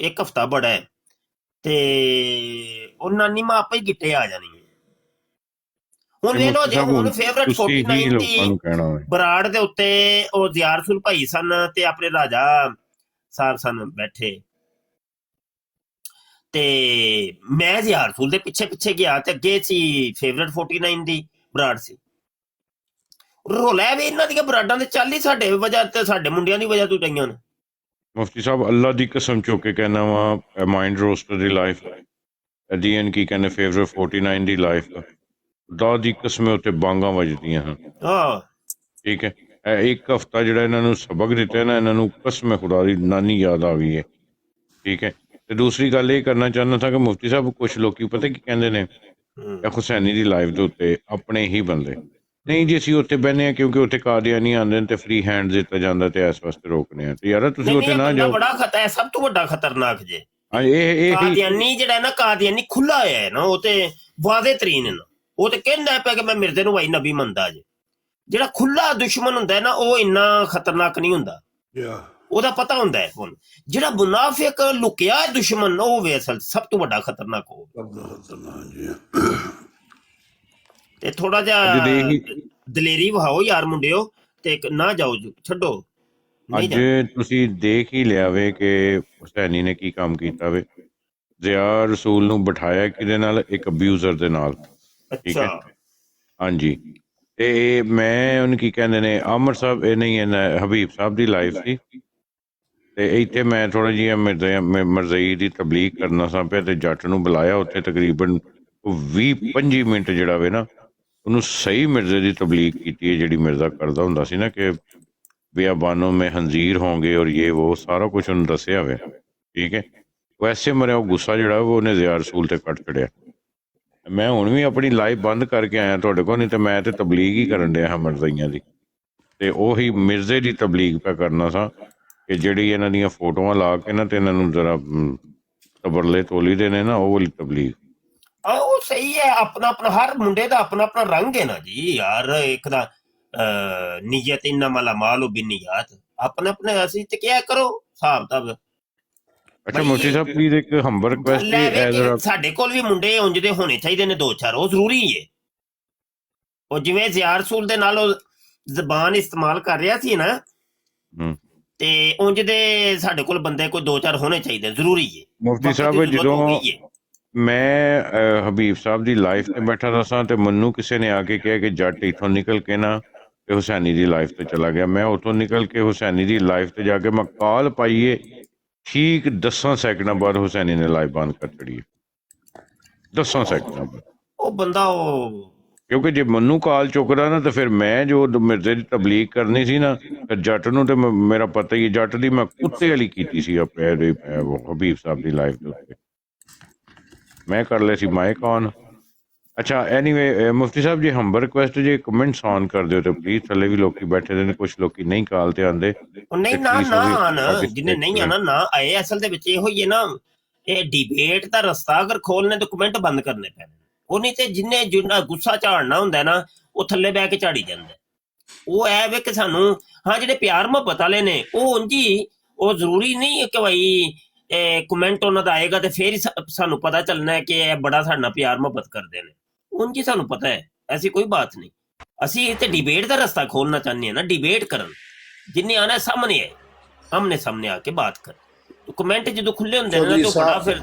ਇੱਕ ਹਫਤਾ ਬੜਾ ਹੈ ਤੇ ਉਹ ਨਾਨੀ ਮਾਂ ਆਪੇ ਹੀ ਗਿੱਟੇ ਆ ਜਾਣੀ ਹੈ ਹੁਣ ਵੇਖ ਲਓ ਜੇ ਹੁਣ ਫੇਵਰਟ 49 ਦੀ ਬਰਾੜ ਦੇ ਉੱਤੇ ਉਹ ਜ਼ਿਆਰਸੁਲ ਭਾਈ ਸਨ ਤੇ ਆਪਣੇ ਰਾਜਾ ਸਾਹਿਬ ਸਨ ਬੈਠੇ ਤੇ ਮੈਂ ਜ਼ਿਆਰਸੁਲ ਦੇ ਪਿੱਛੇ ਗਿਆ ਤੇ ਅੱਗੇ ਸੀ ਫੇਵਰਟ 49 ਦੀ ਬਰਾੜ ਸੀ ਰੋਲਾ ਵੀ ਇਹਨਾਂ ਦੀਆਂ ਬਰਾਡਾਂ ਦੇ ਚੱਲ ਹੀ ਸਾਡੇ ਵਜ੍ਹਾ ਤੇ ਸਾਡੇ ਮੁੰਡਿਆਂ ਦੀ ਵਜ੍ਹਾ ਤੋਂ ਟਈਆਂ ਨੇ ਮੁਫਤੀ ਸਾਹਿਬ ਅੱਲਾ ਦੀ ਕਸਮ ਚੁੱਕ ਕੇ ਕਹਿਣਾ ਵਾ ਮਾਈਂਡ ਰੋਸਟਰ ਦੀ ਲਾਈਫ ਐਡੀਐਨ ਕੀ ਕਹਿੰਦੇ ਫੇਵਰਟ 49 ਦੀ ਲਾਈਫ ਦਾ ਦੀ ਕਸਮ ਉੱਤੇ ਬਾਂਗਾਂ ਵੱਜਦੀਆਂ ਹਨ ਹਾਂ ਠੀਕ ਹੈ ਇਹ ਇੱਕ ਹਫਤਾ ਜਿਹੜਾ ਇਹਨਾਂ ਨੂੰ ਸਬਕ ਦਿੱਤਾ ਨਾ ਇਹਨਾਂ ਨੂੰ ਕਸਮ ਖੁਦਾ ਦੀ ਨਾਨੀ ਯਾਦ ਆ ਗਈ ਹੈ ਠੀਕ ਹੈ ਤੇ ਦੂਸਰੀ ਗੱਲ ਇਹ ਕਰਨਾ ਚਾਹੁੰਦਾ ਥਾ ਕਿ ਮੁਫਤੀ ਸਾਹਿਬ ਕੁਛ ਲੋਕੀ ਪਤਾ ਕੀ ਕਹਿੰਦੇ ਨੇ ਹੁਸੈਨੀ ਦੀ ਲਾਈਫ ਦੇ ਉੱਤੇ ਆਪਣੇ ਹੀ ਬੰਦੇ ਨਹੀਂ ਜੀ ਅਸੀਂ ਉੱਥੇ ਬਹਿੰਦੇ ਹਾਂ ਕਿਉਂਕਿ ਉੱਥੇ ਕਾਦੀਆਨੀ ਆਉਂਦੇ ਨੇ ਤੇ ਫ੍ਰੀ ਹੈਂਡ ਦਿੱਤਾ ਜਾਂਦਾ ਤੇ ਇਸ ਵਾਸਤੇ ਰੋਕਦੇ ਆ ਤੇ ਯਾਰ ਤੁਸੀਂ ਉੱਥੇ ਨਾ ਜਾਓ ਬੜਾ ਖਤਰਾ ਹੈ ਸਭ ਤੋਂ ਵੱਡਾ ਖਤਰਨਾਕ ਜੇ ਇਹ ਕਾਦੀਆਨੀ ਜਿਹੜਾ ਨਾ ਕਾਦੀਆਨੀ ਖੁੱਲਾ ਹੋਇਆ ਹੈ ਨਾ ਉਹ ਤੇ ਵਾਦੇ ਤਰੀਨ ਹੈ ਨਾ ਉਹ ਤੇ ਕਹਿੰਦਾ ਪਿਆ ਕਿ ਮੈਂ ਮਿਰਜ਼ੇ ਨੂੰ ਭਾਈ ਨਬੀ ਮੰਨਦਾ ਜੇ ਜਿਹੜਾ ਖੁੱਲਾ ਦੁਸ਼ਮਣ ਹੁੰਦਾ ਹੈ ਨਾ ਉਹ ਇੰਨਾ ਖਤਰਨਾਕ ਨਹੀਂ ਹੁੰਦਾ ਉਹਦਾ ਪਤਾ ਹੁੰਦਾ ਹੈ ਹੁਣ ਜਿਹੜਾ ਮੁਨਾਫਿਕ ਲੁਕਿਆ ਦੁਸ਼ਮਣ ਉਹ ਵੇ ਅਸਲ ਸਭ ਤੋਂ ਵੱਡਾ ਖਤਰਨਾਕ ਹੋ ਤੇ ਥੋੜਾ ਜਿਹਾ ਦਲੇਰੀ ਵਹਾਓ ਯਾਰ ਮੁੰਡਿਓ ਤੇ ਨਾ ਜਾਓ ਛੱਡੋ ਅੱਜ ਤੁਸੀਂ ਦੇਖ ਹੀ ਲਿਆ ਵੇ ਕਿ ਹੁਸੈਨੀ ਨੇ ਕੀ ਕੰਮ ਕੀਤਾ ਵੇ ਜ਼ਿਆ ਰਸੂਲ ਨੂੰ ਬਿਠਾਇਆ ਕਿਹਦੇ ਨਾਲ ਇੱਕ ਅਬਿਊਜ਼ਰ ਦੇ ਨਾਲ ਠੀਕ ਹੈ ਹਾਂਜੀ ਤੇ ਮੈਂ ਉਹਨੂੰ ਕੀ ਕਹਿੰਦੇ ਨੇ ਅਮਰ ਸਾਹਿਬ ਇਹ ਨਹੀਂ ਹਬੀਬ ਸਾਹਿਬ ਦੀ ਲਾਈਫ ਸੀ ਤੇ ਇੱਥੇ ਮੈਂ ਥੋੜਾ ਜਿਹਾ ਮਰਜ਼ਈ ਦੀ ਤਬਲੀਗ ਕਰਨਾ ਸਾਂ ਪਿਆ ਤੇ ਜੱਟ ਨੂੰ ਬੁਲਾਇਆ ਉੱਥੇ ਤਕਰੀਬਨ 20-25 ਮਿੰਟ ਜਿਹੜਾ ਵੇ ਨਾ ਉਹਨੂੰ ਸਹੀ ਮਿਰਜ਼ੇ ਦੀ ਤਬਲੀਗ ਕੀਤੀ ਹੈ ਜਿਹੜੀ ਮਿਰਜ਼ਾ ਕਰਦਾ ਹੁੰਦਾ ਸੀ ਨਾ ਕਿ ਬਿਆਬਾਨੋਂ ਮੈਂ ਹੰਜ਼ੀਰ ਹੋਂਗੇ ਔਰ ਇਹ ਉਹ ਸਾਰਾ ਕੁਝ ਉਹਨੂੰ ਦੱਸਿਆ ਹੋਇਆ ਠੀਕ ਹੈ ਵੈਸੇ ਮਰਿਆ ਉਹ ਗੁੱਸਾ ਜਿਹੜਾ ਉਹਨੇ ਜ਼ਿਆ ਰਸੂਲ ਤੇ ਕੱਟ ਛੜਿਆ ਮੈਂ ਹੁਣ ਵੀ ਆਪਣੀ ਲਾਈਫ ਬੰਦ ਕਰਕੇ ਆਇਆ ਤੁਹਾਡੇ ਕੋਲ ਨਹੀਂ ਤੇ ਮੈਂ ਤੇ ਤਬਲੀਗ ਹੀ ਕਰਨ ਡਿਆ ਹਾਂ ਮਿਰਜ਼ਾਈਆਂ ਦੀ ਤੇ ਉਹੀ ਮਿਰਜ਼ੇ ਦੀ ਤਬਲੀਗ ਪਿਆ ਕਰਨਾ ਸਾਂ ਕਿ ਜਿਹੜੀ ਇਹਨਾਂ ਦੀਆਂ ਫੋਟੋਆਂ ਲਾ ਕੇ ਨਾ ਤੇ ਇਹਨਾਂ ਨੂੰ ਜ਼ਰਾ ਤਬਰਲੇ ਤੋਲੀ ਦੇ ਨੇ ਨਾ ਉਹ ਵਾਲੀ ਤਬਲੀਗ ਉਹ ਸਹੀ ਹੈ ਆਪਣਾ ਹਰ ਮੁੰਡੇ ਦਾ ਆਪਣਾ ਰੰਗ ਹੈ ਨਾ ਜੀ ਯਾਰ ਇੱਕ ਦਾ ਨੀਅਤ ਇੰਨਾ ਮਾਲਾ ਮਾਲ ਬਿਨੀਅਤ ਆਪਣੇ ਅਸੀਂ ਤੇ ਕਿਆ ਕਰੋ ਹਿਸਾਬ ਤਬ ਅੱਛਾ ਮੁਫਤੀ ਸਾਹਿਬ ਪਲੀਜ਼ ਇੱਕ ਹੰਬਲ ਰਿਕੁਐਸਟ ਸਾਡੇ ਕੋਲ ਵੀ ਮੁੰਡੇ ਉਂਝ ਦੇ ਹੋਣੇ ਚਾਹੀਦੇ ਨੇ 2-4 ਉਹ ਜ਼ਰੂਰੀ ਹੈ ਉਹ ਜਿਵੇਂ ਜ਼ਿਆ ਰਸੂਲ ਦੇ ਨਾਲ ਉਹ ਜ਼ਬਾਨ ਇਸਤੇਮਾਲ ਕਰ ਰਿਹਾ ਸੀ ਨਾ ਤੇ ਉਂਝ ਦੇ ਸਾਡੇ ਕੋਲ ਬੰਦੇ ਕੋਈ 2-4 ਹੋਣੇ ਚਾਹੀਦੇ ਜ਼ਰੂਰੀ ਹੈ ਮੁਫਤੀ ਸਾਹਿਬ ਜਦੋਂ ਮੈਂ ਹਬੀਬ ਸਾਹਿਬ ਦੀ ਲਾਈਫ ਤੇ ਬੈਠਾ ਦੱਸਾਂ ਤੇ ਮੈਨੂੰ ਕਿਸੇ ਨੇ ਆ ਕੇ ਕਿਹਾ ਕਿ ਜੱਟ ਇੱਥੋਂ ਨਿਕਲ ਕੇ ਨਾ ਤੇ ਹੁਸੈਨੀ ਦੀ ਲਾਈਫ ਤੇ ਚਲਾ ਗਿਆ ਮੈਂ ਉੱਥੋਂ ਨਿਕਲ ਕੇ ਹੁਸੈਨੀ ਦੀ ਲਾਈਫ ਤੇ ਜਾ ਕੇ ਮੈਂ ਕਾਲ ਪਾਈਏ ਠੀਕ 10 ਸੈਕਿੰਡਾਂ ਬਾਅਦ ਹੁਸੈਨੀ ਨੇ ਲਾਈਵ ਬੰਦ ਕਰ ਛੜੀ 10 ਸੈਕਿੰਡਾਂ ਬਾਅਦ ਉਹ ਬੰਦਾ ਉਹ ਕਿਉਂਕਿ ਜੇ ਮੈਨੂੰ ਕਾਲ ਚੁੱਕਦਾ ਨਾ ਤਾਂ ਫਿਰ ਮੈਂ ਜੋ ਮਿਰਜ਼ੇ ਦੀ ਤਬਲੀਗ ਕਰਨੀ ਸੀ ਨਾ ਜੱਟ ਨੂੰ ਤੇ ਮੇਰਾ ਪਤਾ ਹੀ ਜੱਟ ਦੀ ਮੈਂ ਕੁੱਤੇ ਵਾਲੀ ਕੀਤੀ ਸੀ ਹਬੀਬ ਸਾਹਿਬ ਦੀ ਲਾਈਫ ਦੇ ਉੱਤੇ ਮੈਂ ਕਰ ਲਿਆ ਸੀ ਮਾਈਕ ਔਨ ਅੱਛਾ ਐਨੀਵੇ ਮੁਫਤੀ ਸਾਹਿਬ ਜੀ ਹੰਬਲ ਰਿਕੁਐਸਟ ਜੇ ਕਮੈਂਟਸ ਔਨ ਕਰ ਦਿਓ ਤੇ ਪਲੀਜ਼ ਥੱਲੇ ਵੀ ਲੋਕੀ ਬੈਠੇ ਦੇ ਨੇ ਕੁਝ ਲੋਕੀ ਨਹੀਂ ਕਾਲ ਤੇ ਆਉਂਦੇ ਨਹੀਂ ਨਾ ਜਿਹਨੇ ਨਹੀਂ ਆਣਾ ਨਾ ਆਏ ਅਸਲ ਦੇ ਵਿੱਚ ਇਹੋ ਹੀ ਹੈ ਨਾ ਇਹ ਡਿਬੇਟ ਦਾ ਰਸਤਾ ਅਗਰ ਖੋਲਣੇ ਤਾਂ ਕਮੈਂਟ ਬੰਦ ਕਰਨੇ ਪੈਣੇ ਉਹ ਨਹੀਂ ਤੇ ਜਿੰਨੇ ਗੁੱਸਾ ਝਾੜਨਾ ਹੁੰਦਾ ਨਾ ਉਹ ਥੱਲੇ ਬਹਿ ਕੇ ਝਾੜੀ ਜਾਂਦਾ ਉਹ ਐ ਵੇ ਕਿ ਸਾਨੂੰ ਹਾਂ ਜਿਹੜੇ ਪਿਆਰ ਮੁਹੱਬਤ ਵਾਲੇ ਨੇ ਉਹ ਉਂਝੀ ਉਹ ਜ਼ਰੂਰੀ ਨਹੀਂ ਕਿ ਭਾਈ ਕਮੈਂਟ ਉਹਨਾਂ ਦਾ ਆਏਗਾ ਤੇ ਫਿਰ ਹੀ ਸਾਨੂੰ ਪਤਾ ਚੱਲਣਾ ਹੈ ਕਿ ਇਹ ਬੜਾ ਸਾਡੇ ਨਾਲ ਪਿਆਰ ਮੁਹੱਬਤ ਕਰਦੇ ਨੇ ਉਂਝ ਹੀ ਸਾਨੂੰ ਪਤਾ ਹੈ ਐਸੀ ਕੋਈ ਬਾਤ ਨਹੀਂ ਅਸੀਂ ਤੇ ਡਿਬੇਟ ਦਾ ਰਸਤਾ ਖੋਲਣਾ ਚਾਹੁੰਦੇ ਹਾਂ ਨਾ ਡਿਬੇਟ ਕਰਨ ਜਿੰਨੇ ਆਣਾ ਸਾਹਮਣੇ ਆਏ ਆਮਨੇ ਸਾਹਮਣੇ ਆ ਕੇ ਬਾਤ ਕਰ ਕਮੈਂਟ ਜਦੋਂ ਖੁੱਲੇ ਹੁੰਦੇ ਨੇ ਤਾਂ ਬੜਾ ਫਿਰ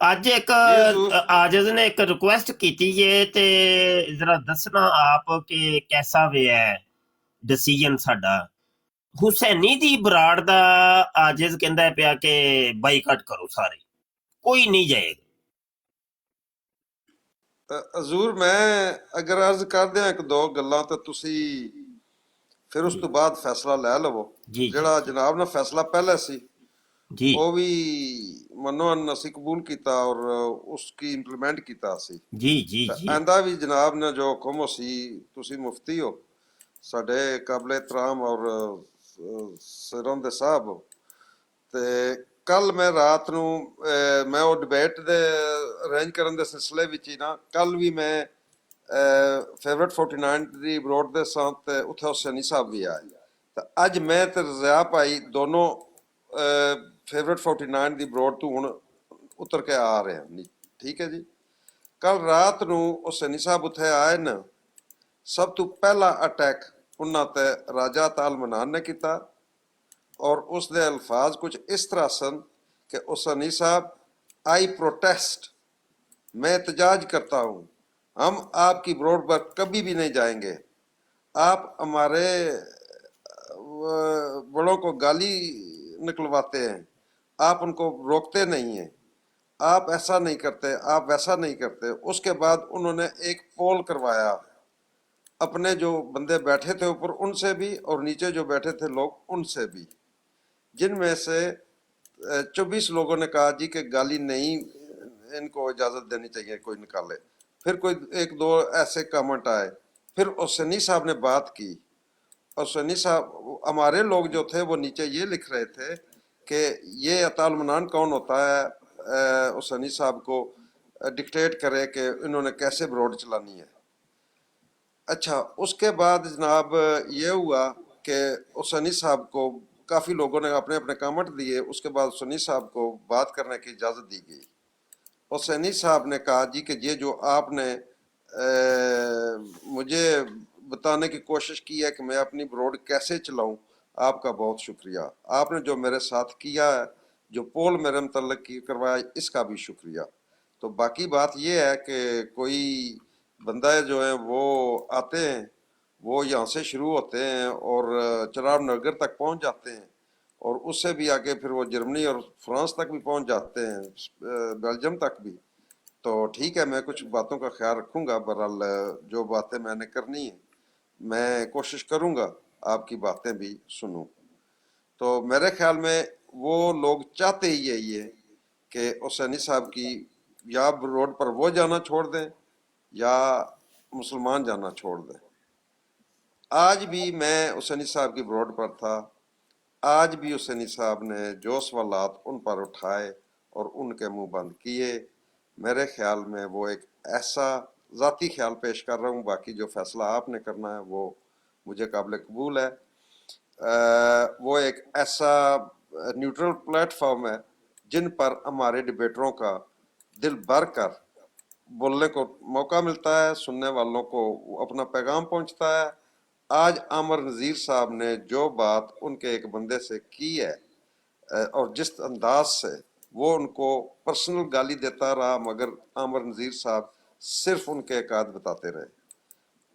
ਅੱਜ ਇੱਕ ਆਜਜ਼ ਨੇ ਇੱਕ ਰਿਕੁਐਸਟ ਕੀਤੀ ਹੈ ਤੇ ਜ਼ਰਾ ਦੱਸਣਾ ਆਪ ਕਿ ਕੈਸਾ ਵੇ ਹੈ ਡਿਸੀਜਨ ਸਾਡਾ ਹੁਸੈਨੀ ਦੀ ਬਰਾੜ ਦਾ ਆਜਜ਼ ਕਹਿੰਦਾ ਪਿਆ ਕਿ ਬਾਈਕਾਟ ਕਰੋ ਸਾਰੇ کوئی نہیں جائے گا. حضور میں اگر عرض کر ਦਿਆਂ ਇੱਕ ਦੋ ਗੱਲਾਂ ਤਾਂ ਤੁਸੀਂ ਫਿਰ ਉਸ ਤੋਂ ਬਾਅਦ ਫੈਸਲਾ ਲੈ ਲਵੋ. ਜੀ ਜਿਹੜਾ ਜਨਾਬ ਨਾਲ ਫੈਸਲਾ ਪਹਿਲਾਂ ਸੀ ਜੀ ਉਹ ਵੀ ਮੰਨੋ ਅਸੀਂ ਕਬੂਲ ਕੀਤਾ ਔਰ ਉਸ ਕੀ ਇੰਪਲੀਮੈਂਟ ਕੀਤਾ ਸੀ. ਜੀ ਜੀ ਜੀ ਆਂਦਾ ਵੀ ਜਨਾਬ ਨੇ ਜੋ ਹੁਕਮ ਸੀ, ਤੁਸੀਂ ਮੁਫਤੀ ਹੋ ਸਾਡੇ ਕਾਬਲੇ ਇਤਰਾਮ ਔਰ ਸਿਰੋਂ ਦੇ ਸਾਹਿਬ ਹੋ. ਤੇ ਕੱਲ ਮੈਂ ਰਾਤ ਨੂੰ ਮੈਂ ਉਹ ਡਿਬੇਟ ਦੇ ਅਰੇਂਜ ਕਰਨ ਦੇ ਸਿਲਸਿਲੇ ਵਿੱਚ ਹੀ ਨਾ ਕੱਲ ਵੀ ਮੈਂ ਫੇਵਰਟ 49 ਦੀ ਬਰੋਡ ਦੇ ਸਾਂ ਤੇ ਉੱਥੇ ਹੁਸੈਨੀ ਸਾਹਿਬ ਵੀ ਆਏ. ਤਾਂ ਅੱਜ ਮੈਂ ਤੇ ਰਜ਼ਾ ਭਾਈ ਦੋਨੋਂ ਫੇਵਰਟ 49 ਦੀ ਬਰੋਡ ਤੋਂ ਹੁਣ ਉਤਰ ਕੇ ਆ ਰਹੇ ਹਾਂ. ਠੀਕ ਹੈ ਜੀ. ਕੱਲ ਰਾਤ ਨੂੰ ਹੁਸੈਨੀ ਸਾਹਿਬ ਉੱਥੇ ਆਏ ਨਾ, ਸਭ ਤੋਂ ਪਹਿਲਾ ਅਟੈਕ ਉਹਨਾਂ ਤੇ ਰਾਜਾ ਤਾਲ ਮਨਾਨ ਨੇ ਕੀਤਾ ਔਰ ਉਸ ਦੇ ਅਲਫਾਜ਼ ਕੁਝ ਇਸ ਤਰ੍ਹਾਂ ਸਨ کہ حسینی صاحب آئی پروٹیسٹ میں احتجاج کرتا ہوں ہم آپ کی بروڈ پر کبھی بھی نہیں جائیں گے. آپ ہمارے بڑوں کو گالی نکلواتے ہیں, آپ ان کو روکتے نہیں ہیں, آپ ایسا نہیں کرتے, آپ ویسا نہیں کرتے. اس کے بعد انہوں نے ایک پول کروایا اپنے جو بندے بیٹھے تھے اوپر ان سے بھی اور نیچے جو بیٹھے تھے لوگ ان سے بھی, جن میں سے 24 لوگوں نے کہا جی کہ گالی نہیں, ان کو اجازت دینی چاہیے, کوئی نکالے. پھر کوئی ایک دو ایسے کامنٹ آئے. پھر حسینی صاحب نے بات کی. حسینی صاحب ہمارے لوگ جو تھے وہ نیچے یہ لکھ رہے تھے کہ یہ عطا المنان کون ہوتا ہے حسینی صاحب کو ڈکٹیٹ کرے کہ انہوں نے کیسے بروڈ چلانی ہے. اچھا اس کے بعد جناب یہ ہوا کہ حسینی صاحب کو کافی لوگوں نے اپنے اپنے کامنٹ دیے. اس کے بعد حسینی صاحب کو بات کرنے کی اجازت دی گئی. حسینی صاحب نے کہا جی کہ یہ جو آپ نے مجھے بتانے کی کوشش کی ہے کہ میں اپنی بروڈ کیسے چلاؤں, آپ کا بہت شکریہ. آپ نے جو میرے ساتھ کیا ہے, جو پول میرے متعلق کی کروایا, اس کا بھی شکریہ. تو باقی بات یہ ہے کہ کوئی بندہ جو ہیں وہ آتے ہیں, وہ یہاں سے شروع ہوتے ہیں اور چراب نگر تک پہنچ جاتے ہیں اور اس سے بھی آگے پھر وہ جرمنی اور فرانس تک بھی پہنچ جاتے ہیں, بیلجیم تک بھی. تو ٹھیک ہے, میں کچھ باتوں کا خیال رکھوں گا. بہرحال جو باتیں میں نے کرنی ہیں میں کوشش کروں گا آپ کی باتیں بھی سنوں. تو میرے خیال میں وہ لوگ چاہتے ہی یہی ہے کہ حسینی صاحب کی یا روڈ پر وہ جانا چھوڑ دیں یا مسلمان جانا چھوڑ دیں. آج بھی میں حسینی صاحب کی بروڈ پر تھا, آج بھی حسینی صاحب نے جو سوالات ان پر اٹھائے اور ان کے منہ بند کیے. میرے خیال میں وہ ایک ایسا ذاتی خیال پیش کر رہا ہوں, باقی جو فیصلہ آپ نے کرنا ہے وہ مجھے قابل قبول ہے. وہ ایک ایسا نیوٹرل پلیٹ فارم ہے جن پر ہمارے ڈبیٹروں کا دل بھر کر بولنے کو موقع ملتا ہے, سننے والوں کو اپنا پیغام پہنچتا ہے. آج عامر نذیر صاحب نے جو بات ان کے ایک بندے سے کی ہے اور جس انداز سے وہ ان کو پرسنل گالی دیتا رہا, مگر عامر نذیر صاحب صرف ان کے عقائد بتاتے رہے.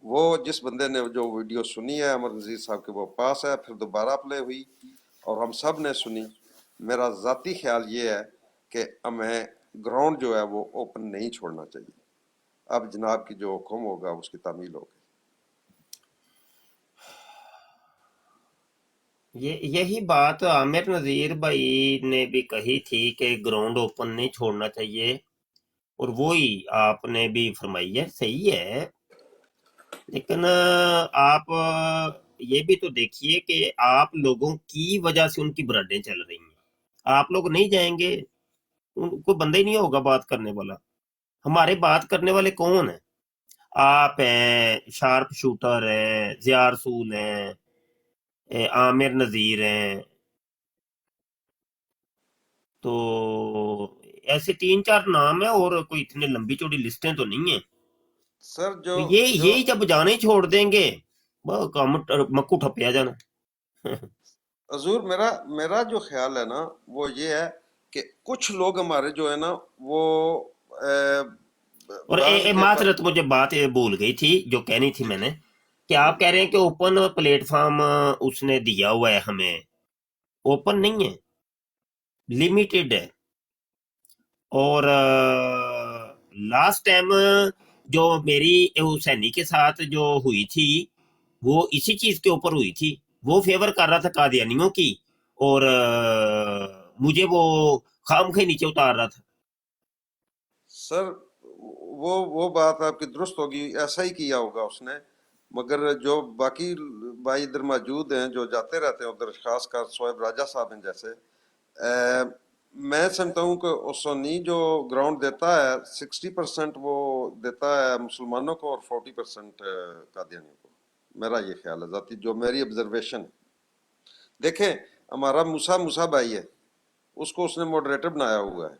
وہ جس بندے نے جو ویڈیو سنی ہے عامر نذیر صاحب کے وہ پاس ہے, پھر دوبارہ پلے ہوئی اور ہم سب نے سنی. میرا ذاتی خیال یہ ہے کہ ہمیں گراؤنڈ جو ہے وہ اوپن نہیں چھوڑنا چاہیے. اب جناب کی جو حکم ہوگا اس کی تعمیل ہوگی. یہی بات عامر نذیر بھائی نے بھی کہی تھی کہ گراؤنڈ اوپن نہیں چھوڑنا چاہیے, اور وہی آپ نے بھی فرمائی ہے, صحیح ہے. لیکن آپ یہ بھی تو دیکھیے کہ آپ لوگوں کی وجہ سے ان کی برادیں چل رہی ہیں. آپ لوگ نہیں جائیں گے, کوئی بندہ ہی نہیں ہوگا بات کرنے والا. ہمارے بات کرنے والے کون ہیں؟ آپ ہیں, شارپ شوٹر ہیں, ضیاء رسول ہیں, عامر نذیر ہیں. تو ایسے 3-4 نام ہیں, اور کوئی اتنے لمبی چوڑی لسٹیں تو نہیں ہیں. سر جو یہی جب جانے چھوڑ دیں گے کام مکو ٹھپیا جانا. حضور میرا جو خیال ہے نا وہ یہ ہے کہ کچھ لوگ ہمارے جو ہے نا وہ اور معذرت, مجھے بات بھول گئی تھی جو کہنی تھی میں نے, کہ آپ کہہ رہے ہیں کہ اوپن پلیٹ فارم اس نے دیا ہوا ہے ہمیں. اوپن نہیں ہے, لمیٹڈ ہے. اور لاسٹ ٹائم جو میری حسینی کے ساتھ جو ہوئی تھی وہ اسی چیز کے اوپر ہوئی تھی. وہ فیور کر رہا تھا قادیانیوں کی اور مجھے وہ خام کے نیچے اتار رہا تھا. سر وہ بات آپ کی درست ہوگی، ایسا ہی کیا ہوگا اس نے، مگر جو باقی بھائی ادھر موجود ہیں جو جاتے رہتے ہیں ادھر، خاص کر سویب راجہ صاحب ہیں جیسے، میں سمجھتا ہوں کہ اوسونی جو گراؤنڈ دیتا ہے 60% وہ دیتا ہے مسلمانوں کو اور 40% قادیانیوں کو. میرا یہ خیال ہے ذاتی، جو میری آبزرویشن. دیکھیں ہمارا موسیٰ بھائی ہے، اس کو اس نے ماڈریٹر بنایا ہوا ہے،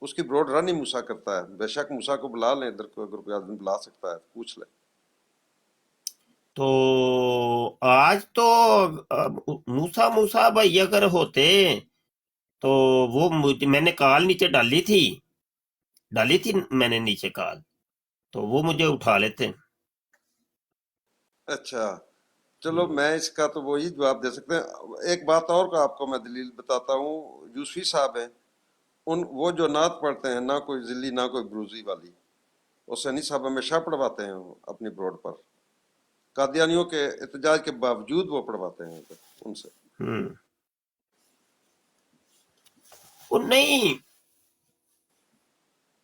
اس کی براڈ رن ہی موسیٰ کرتا ہے. بے شک موسیٰ کو بلا لیں ادھر کو، اگر کوئی آدمی بلا سکتا ہے پوچھ لیں. تو آج تو موسیٰ بھائی اگر ہوتے تو وہ میں نے کال نیچے ڈالی تھی میں نے نیچے کال، تو وہ مجھے اٹھا لیتے. اچھا چلو، میں اس کا تو وہی جواب دے سکتے ہیں. ایک بات اور کا آپ کو میں دلیل بتاتا ہوں. یوسفی صاحب ہیں، وہ جو نعت پڑھتے ہیں، نہ کوئی ذلی نہ کوئی بروزی والی، حسینی صاحب ہمیشہ پڑھواتے ہیں اپنی بروڈ پر. قادیانیوں کے احتجاج کے باوجود وہ پڑھواتے ہیں ان سے. نہیں،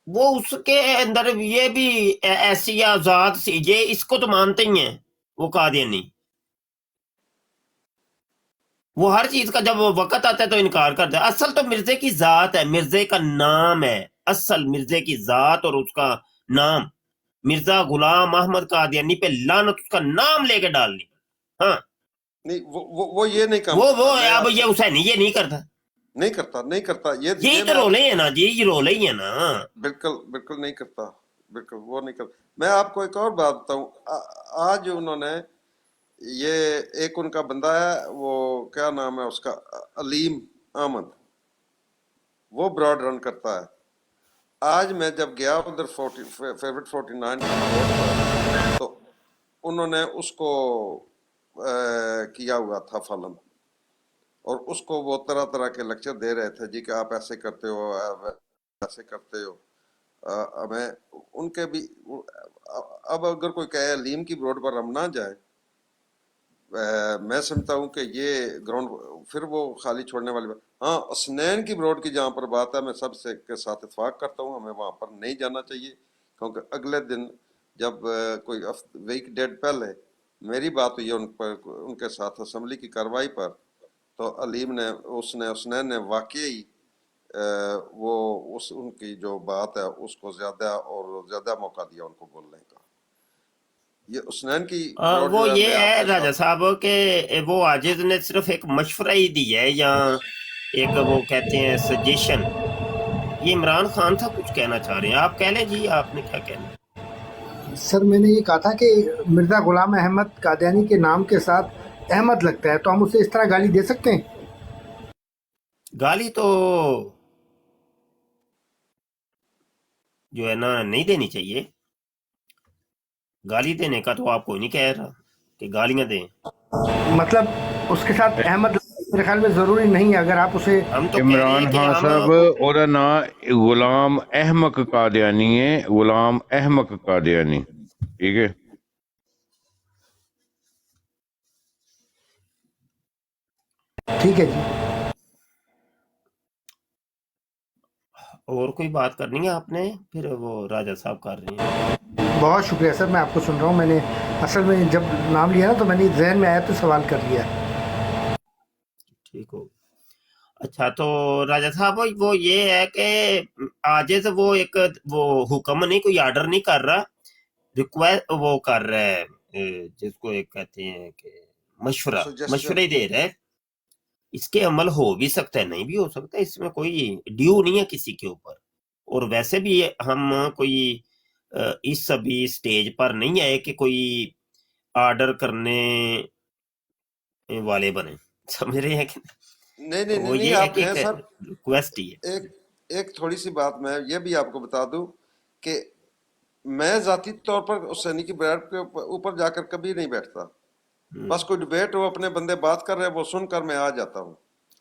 وہ اس کے اندر یہ بھی ایسی ذات سی، یہ اس کو تو مانتے ہی ہیں وہ قادیانی. وہ ہر چیز کا جب وقت آتا ہے تو انکار کرتا ہے. اصل تو مرزے کی ذات ہے، مرزے کا نام ہے، اصل مرزے کی ذات اور اس کا نام. مرزا غلام احمد قادیانی پہ لعنت، اس کا نام لے کے ڈال لی. ہاں نہیں، وہ یہ نہیں کام وہ اب یہ حسینی یہ نہیں کرتا، نہیں کرتا. یہی تو رولے ہیں نا جی، یہ رولے ہی ہیں نا. بالکل نہیں کرتا، بالکل وہ نہیں کرتا. میں آپ کو ایک اور بات بتاؤں. آج انہوں نے یہ ایک ان کا بندہ ہے، وہ کیا نام ہے اس کا، علیم احمد، وہ براڈ رن کرتا ہے. آج میں جب گیا ادھر فیورٹ 49 تو انہوں نے اس کو کیا ہوا تھا فالن، اور اس کو وہ طرح طرح کے لیکچر دے رہے تھے جی کہ آپ ایسے کرتے ہو، آپ ایسے کرتے ہو. ہمیں ان کے بھی اب اگر کوئی کہے علیم کی بروڈ پر ہم نہ جائیں، میں سمجھتا ہوں کہ یہ گراؤنڈ پھر وہ خالی چھوڑنے والی بات. ہاں اسنین کی بروڈ کی جہاں پر بات ہے، میں سب سے کے ساتھ اتفاق کرتا ہوں، ہمیں وہاں پر نہیں جانا چاہیے، کیونکہ اگلے دن جب کوئی ویک ڈیٹ پہلے میری بات ہوئی ہے ان کے ساتھ اسمبلی کی کارروائی پر، تو علیم نے اسنین نے واقعی وہ ان کی جو بات ہے اس کو زیادہ موقع دیا ان کو بولنے کا. یہ اسنین کی وہ یہ ہے راجہ صاحب کہ وہ عاجز نے صرف ایک مشورہ ہی دی ہے، یا ایک وہ کہتے ہیں سجیشن. یہ عمران خان تھا کچھ کہنا چاہ رہے ہیں، آپ کہہ لیں جی، آپ نے کیا کہنا؟ سر میں نے یہ کہا تھا کہ مرزا غلام احمد قادیانی کے نام کے ساتھ احمد لگتا ہے، تو ہم اسے اس طرح گالی دے سکتے ہیں؟ گالی تو جو ہے نا نہیں دینی چاہیے. گالی دینے کا تو آپ کو نہیں کہہ رہا کہ گالیاں دیں، مطلب اس کے ساتھ احمد میرے خیال میں ضروری نہیں ہے. اگر آپ اسے عمران خان صاحب اور نام غلام احمد قادیانی ہے، غلام احمد قادیانی، ٹھیک ہے. ٹھیک ہے جی. اور کوئی بات کرنی ہے آپ نے؟ پھر وہ راجہ صاحب کر رہے ہیں. بہت شکریہ سر، میں آپ کو سن رہا ہوں. میں نے اصل میں جب نام لیا نا تو میں نے ذہن میں آیا تو سوال کر لیا. ٹھیک ہو. اچھا تو راجہ صاحب وہ یہ ہے کہ عاجز وہ ایک وہ حکم نہیں، کوئی آرڈر نہیں کر رہا، ریکویسٹ وہ کر رہا ہے، جس کو ایک کہتے ہیں کہ مشورے دے رہا ہے. اس کے عمل ہو بھی سکتا ہے، نہیں بھی ہو سکتا، اس میں کوئی ڈیو نہیں ہے کسی کے اوپر. اور ویسے بھی ہم کوئی اس ابھی سٹیج پر نہیں آئے کہ کوئی آرڈر کرنے والے بنے، سمجھ رہے ہیں کہ وہ یہ ہے کہ ریکویسٹ ہی ہے. ایک تھوڑی سی بات میں یہ بھی آپ کو بتا دوں کہ میں ذاتی طور پر حسینی کی بیٹھ کے اوپر جا کر کبھی نہیں بیٹھتا. بس کوئی ڈبیٹ ہو، اپنے بندے بات کر رہے ہیں، وہ سن کر میں آ جاتا ہوں.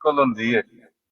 ਕੋਲ ਹੁੰਦੀ ਹੈ।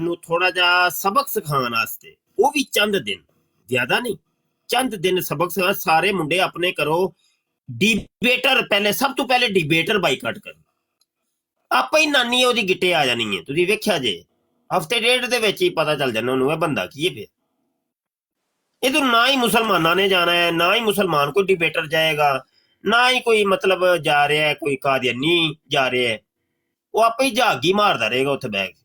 ਨੂੰ ਥੋੜਾ ਜਿਹਾ ਸਬਕ ਸਿਖਾਉਣ ਵਾਸਤੇ, ਉਹ ਵੀ ਚੰਦ ਦਿਨ, ਜ਼ਿਆਦਾ ਨਹੀਂ, ਚੰਦ ਦਿਨ ਸਬਕ ਸਿਖਾ। ਸਾਰੇ ਮੁੰਡੇ ਆਪਣੇ ਕਰੋ ਡਿਬੇਟਰ, ਪਹਿਲੇ ਸਭ ਤੋਂ ਪਹਿਲੇ ਡਿਬੇਟਰ ਬਾਈਕਾਟ ਕਰੋ। ਆਪੇ ਹੀ ਨਾਨੀ ਉਹਦੀ ਗਿੱਟੇ ਆ ਜਾਣੀ ਹੈ, ਤੁਸੀਂ ਵੇਖਿਆ ਜੇ ਹਫਤੇ ਡੇਢ ਦੇ ਵਿੱਚ ਹੀ ਪਤਾ ਚੱਲ ਜਾਣਾ ਉਹਨੂੰ ਇਹ ਬੰਦਾ ਕੀ ਹੈ। ਫਿਰ ਇਧਰ ਨਾ ਹੀ ਮੁਸਲਮਾਨਾਂ ਨੇ ਜਾਣਾ ਹੈ, ਨਾ ਹੀ ਮੁਸਲਮਾਨ ਕੋਈ ਡਿਬੇਟਰ ਜਾਏਗਾ, ਨਾ ਹੀ ਕੋਈ ਮਤਲਬ ਜਾ ਰਿਹਾ ਹੈ, ਕੋਈ ਕਾਦੀਆਨੀ ਜਾ ਰਿਹਾ ਹੈ, ਉਹ ਆਪੇ ਹੀ ਝਾਗੀ ਮਾਰਦਾ ਰਹੇਗਾ ਉੱਥੇ ਬੈਠ ਕੇ।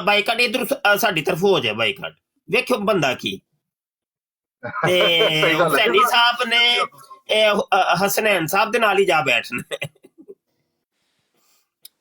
ਬਾਈਕਾਟ, ਇਧਰ ਸਾਡੀ ਤਰਫ ਹੋ ਜਾਏ ਬਾਈਕਾਟ। ਵੇਖਿਓ ਬੰਦਾ ਕੀ ਤੇ ਹੁਸੈਨੀ ਸਾਹਿਬ ਨੇ ਹਸਨੈਨ ਸਾਹਿਬ ਦੇ ਨਾਲ ਹੀ ਜਾ ਬੈਠਣਾ,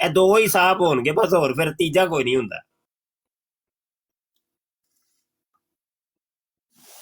ਇਹ ਦੋ ਹੀ ਸਾਹਿਬ ਹੋਣਗੇ ਬਸ, ਹੋਰ ਫਿਰ ਤੀਜਾ ਕੋਈ ਨਹੀਂ ਹੁੰਦਾ।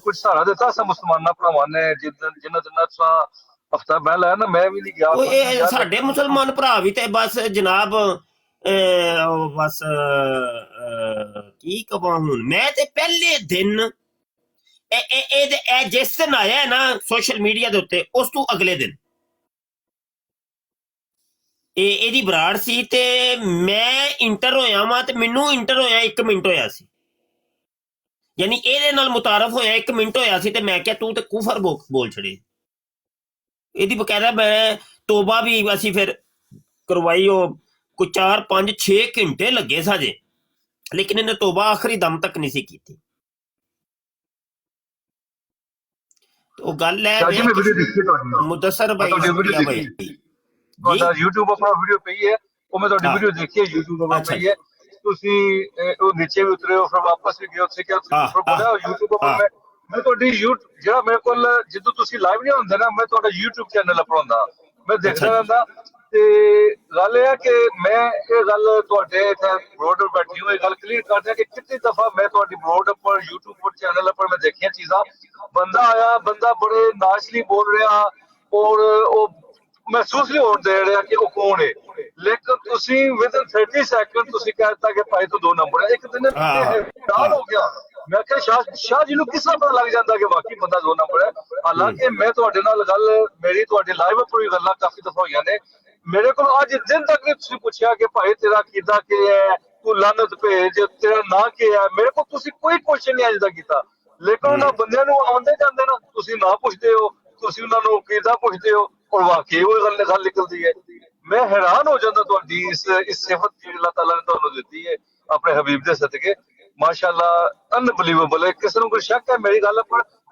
ਕੁਝ ਸਹਾਰਾ ਦਿੱਤਾ ਸਾ ਮੁਸਲਮਾਨਾਂ ਭਰਾਵਾਂ ਨੇ, ਜਿਨ੍ਹਾਂ ਤੁਸਾਂ ਹਫਤਾ ਪਹਿਲਾਂ ਹੈ ਨਾ, ਮੈਂ ਵੀ ਨਹੀਂ ਗਿਆ। ਉਹ ਇਹ ਸਾਡੇ ਮੁਸਲਮਾਨ ਭਰਾ ਵੀ ਤੇ ਬਸ ਜਨਾਬ ਬਸ ਕੀ ਕਹਾਂ ਹੁਣ ਮੈਂ, ਤੇ ਪਹਿਲੇ ਦਿਨ ਇਹ ਜਿਸ ਦਿਨ ਆਇਆ ਨਾ ਸੋਸ਼ਲ ਮੀਡੀਆ ਦੇ ਉੱਤੇ, ਉਸ ਤੋਂ ਅਗਲੇ ਦਿਨ ਇਹਦੀ ਬਰਾੜ ਸੀ, ਤੇ ਮੈਂ ਇੰਟਰ ਹੋਇਆ ਵਾਂ, ਤੇ ਮੈਨੂੰ ਇੰਟਰ ਹੋਇਆ 1 ਮਿੰਟ ਹੋਇਆ ਸੀ, ਯਾਨੀ ਇਹਦੇ ਨਾਲ ਮੁਤਾਰਫ ਹੋਇਆ 1 ਮਿੰਟ ਹੋਇਆ ਸੀ, ਤੇ ਮੈਂ ਕਿਹਾ ਤੂੰ ਤੇ ਕੁਫਰ ਬੋਲ ਛੜੇ। ਇਹਦੀ ਬਕਾਇਦਾ ਮੈਂ ਤੋਬਾ ਵੀ ਅਸੀਂ ਫਿਰ ਕਰਵਾਈ, ਉਹ ਕੋਈ 4 5 6 ਘੰਟੇ ਲੱਗੇ ਸਾਜੇ, ਲੇਕਿਨ ਇਹਨੇ ਤੋਬਾ ਆਖਰੀ ਦਮ ਤੱਕ ਨਹੀਂ ਸੀ ਕੀਤੀ। ਉਹ ਗੱਲ ਹੈ ਮੁਦੱਸਰ ਭਾਈ ਤੁਹਾਡਾ YouTube ਆਪਣਾ ਵੀਡੀਓ ਪਈ ਹੈ, ਉਹ ਮੈਂ ਤੁਹਾਡੀ ਵੀਡੀਓ ਦੇਖੀ ਹੈ YouTube ਉੱਪਰ ਪਈ ਹੈ, ਤੁਸੀਂ ਉਹ ਨੀਚੇ ਵੀ ਉਤਰੇ ਹੋ, ਫਿਰ ਵਾਪਸ ਵੀ ਗਏ, ਉੱਥੇ ਕਿਹਾ ਤੁਸੀਂ ਬੋਲਿਆ YouTube ਉੱਪਰ ਮੈਂ ਤੁਹਾਡੀ ਜਿਹੜਾ ਮੇਰੇ ਕੋਲ ਜਦੋਂ ਤੁਸੀਂ ਲਾਈਵ ਨਹੀਂ ਹੁੰਦੇ ਨਾ, ਮੈਂ ਤੁਹਾਡਾ YouTube ਚੈਨਲ ਅਪਣਾਉਂਦਾ, ਮੈਂ ਦੇਖਦਾ ਰਹਿੰਦਾ। ਤੇ ਗੱਲ ਇਹ ਹੈ ਕਿ ਮੈਂ ਇਹ ਗੱਲ ਤੁਹਾਡੇ ਇੱਥੇ ਬੋਰਡ ਬੈਠੀ ਹੋਈ ਗੱਲ ਕਲੀਅਰ ਕਰ ਦਿਆਂ ਕਿ ਕਿੰਨੀ ਦਫਾ ਮੈਂ ਤੁਹਾਡੀ ਬੋਰਡ ਉੱਪਰ YouTube ਪਰ ਚੈਨਲ ਉੱਪਰ ਮੈਂ ਦੇਖੀਆਂ ਚੀਜ਼ਾਂ, ਬੰਦਾ ਆਇਆ, ਬੰਦਾ ਬੜੇ ਨਾਚਲੀ ਬੋਲ ਰਿਹਾ ਔਰ ਉਹ ਮਹਿਸੂਸ ਨਹੀਂ ਹੋਣ ਦੇ ਰਿਹਾ ਕਿ ਉਹ ਕੌਣ ਹੈ, ਲੇਕਿਨ ਤੁਸੀਂ ਵਿਦਨ 30 ਸੈਕਿੰਡ ਤੁਸੀਂ ਕਹਿ ਦਿੱਤਾ ਕਿ ਭਾਈ ਤੋਂ 2 ਨੰਬਰ ਹੈ। ਇੱਕ ਦਿਨ ਮੈਂ ਹੈਰਾਨ ਹੋ ਗਿਆ, ਮੈਂ ਕਿਹਾ ਸ਼ਾਹ ਜੀ ਨੂੰ ਕਿਸ ਤਰ੍ਹਾਂ ਪਤਾ ਲੱਗ ਜਾਂਦਾ ਕਿ ਵਾਕਈ ਬੰਦਾ 2 ਨੰਬਰ ਹੈ। ਹਾਲਾਂਕਿ ਮੈਂ ਤੁਹਾਡੇ ਨਾਲ ਗੱਲ, ਮੇਰੀ ਤੁਹਾਡੇ ਲਾਈਵ ਉੱਪਰ ਵੀ ਗੱਲਾਂ ਕਾਫੀ ਦਫਾ ਹੋਈਆਂ ਨੇ, ਮੇਰੇ ਕੋਲ ਅੱਜ ਦਿਨ ਤੱਕ ਨਹੀਂ ਤੁਸੀਂ ਪੁੱਛਿਆ ਕਿ ਭਾਈ ਤੇਰਾ ਕਿੱਦਾਂ ਕੀ ਹੈ, ਤੂੰ ਲਾਨਤ ਭੇਜ, ਤੇਰਾ ਨਾਂ ਕੀ ਹੈ, ਮੇਰੇ ਕੋਲ ਤੁਸੀਂ ਕੋਈ ਕੁਐਸਚਨ ਨਹੀਂ ਅੱਜ ਤੱਕ ਕੀਤਾ। ਲੇਕਿਨ ਉਹਨਾਂ ਬੰਦਿਆਂ ਨੂੰ ਆਉਂਦੇ ਜਾਂਦੇ ਨਾ ਤੁਸੀਂ ਨਾ ਪੁੱਛਦੇ ਹੋ, ਤੁਸੀਂ ਉਹਨਾਂ ਨੂੰ ਕਿੱਦਾਂ ਪੁੱਛਦੇ ਹੋ, ਔਰ ਵਾਕਈ ਉਹ ਗੱਲ ਨਿਕਲਦੀ ਹੈ। ਮੈਂ ਹੈਰਾਨ ਹੋ ਜਾਂਦਾ ਤੁਹਾਡੀ ਇਸ ਸਿਫਤ ਜਿਹੜੀ ਅੱਲਾਹ ਤਾਲਾ ਨੇ ਤੁਹਾਨੂੰ ਦਿੱਤੀ ਹੈ ਆਪਣੇ ਹਬੀਬ ਦੇ ਸਦਕੇ, ਮਾਸ਼ਾਅੱਲਾ ਅਨਬਲੀਵੇਬਲ ਹੈ। ਕਿਸੇ ਨੂੰ ਕੋਈ ਸ਼ੱਕ ਹੈ ਮੇਰੀ ਗੱਲ ਪਰ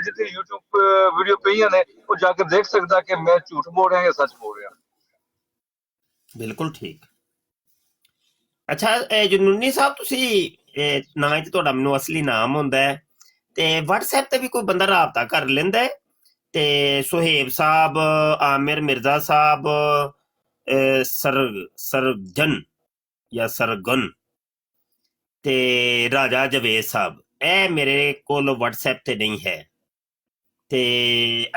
ਜਿੱਥੇ YouTube ਵੀਡੀਓ ਪਈਆਂ ਨੇ ਉਹ ਜਾ ਕੇ ਦੇਖ ਸਕਦਾ ਕਿ ਮੈਂ ਝੂਠ ਬੋਲ ਰਿਹਾ ਜਾਂ ਸੱਚ ਬੋਲ ਰਿਹਾ। ਬਿਲਕੁਲ ਠੀਕ। ਅੱਛਾ ਜਨੂਨੀ ਸਾਹਿਬ, ਤੁਸੀਂ ਨਾਂ ਚ ਤੁਹਾਡਾ ਮੈਨੂੰ ਅਸਲੀ ਨਾਮ ਹੁੰਦਾ ਹੈ ਤੇ WhatsApp ਤੇ ਵੀ ਕੋਈ ਬੰਦਾ ਰਾਬਤਾ ਕਰ ਲੈਂਦਾ ਹੈ? ਤੇ ਸੁਹੇਬ ਸਾਹਿਬ, ਆਮਿਰ ਮਿਰਜ਼ਾ ਸਾਹਿਬ, ਸਰਜਨ ਜਾਂ ਸਰਗਨ ਤੇ ਰਾਜਾ ਜਵੇਦ ਸਾਹਿਬ, ਇਹ ਮੇਰੇ ਕੋਲ WhatsApp ਤੇ ਨਹੀਂ ਹੈ। ਤੇ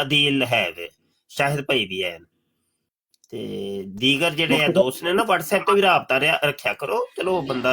ਅਦੀਲ ਹੈ ਵੇ, ਸ਼ਾਹਿਦ ਭਾਈ ਵੀ ਹੈ ਤੇ ਦੀਗਰ ਜਿਹੜੇ ਆ ਦੋਸਤ ਨੇ ਨਾ WhatsApp ਤੇ ਵੀ ਰਾਬਤਾ ਰੱਖਿਆ ਕਰੋ। ਚਲੋ ਬੰਦਾ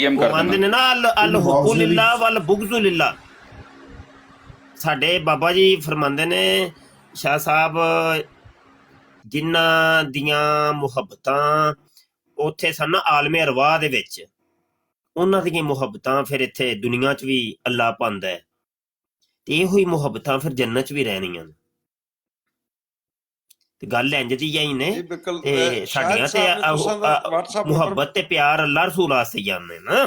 DM ਕਰ ਦਿੰਦਾ ਨੇ ਨਾ ਅਲ ਹੁਬੁ ਲਿਲਾ ਵਲ ਬੁਗਜ਼ੁ ਲਿਲਾ। ਸਾਡੇ ਬਾਬਾ ਜੀ ਫਰਮਾਉਂਦੇ ਨੇ ਸ਼ਾਹ ਸਾਹਿਬ, ਜਿਨ੍ਹਾਂ ਦੀਆਂ ਮੁਹੱਬਤਾਂ ਉੱਥੇ ਸਨ ਆਲਮੇ ਅਰਵਾਹ ਦੇ ਵਿੱਚ, ਉਹਨਾਂ ਦੀਆਂ ਮੁਹੱਬਤਾਂ ਫਿਰ ਇੱਥੇ ਦੁਨੀਆ 'ਚ ਵੀ ਅੱਲਾ ਪਾਉਂਦਾ ਹੈ ਤੇ ਇਹੋ ਹੀ ਮੁਹੱਬਤਾਂ ਫਿਰ ਜੰਨਤ 'ਚ ਵੀ ਰਹਿਣੀਆਂ ਨੇ। ਤੇ ਗੱਲ ਇੰਜ ਦੀ ਹੀ ਨੇ ਤੇ ਸਾਡੀਆਂ ਤੇ ਮੁਹੱਬਤ ਤੇ ਪਿਆਰ ਅੱਲਾ ਰਸੂਲ ਵਾਸਤੇ ਜਾਂਦੇ ਨਾ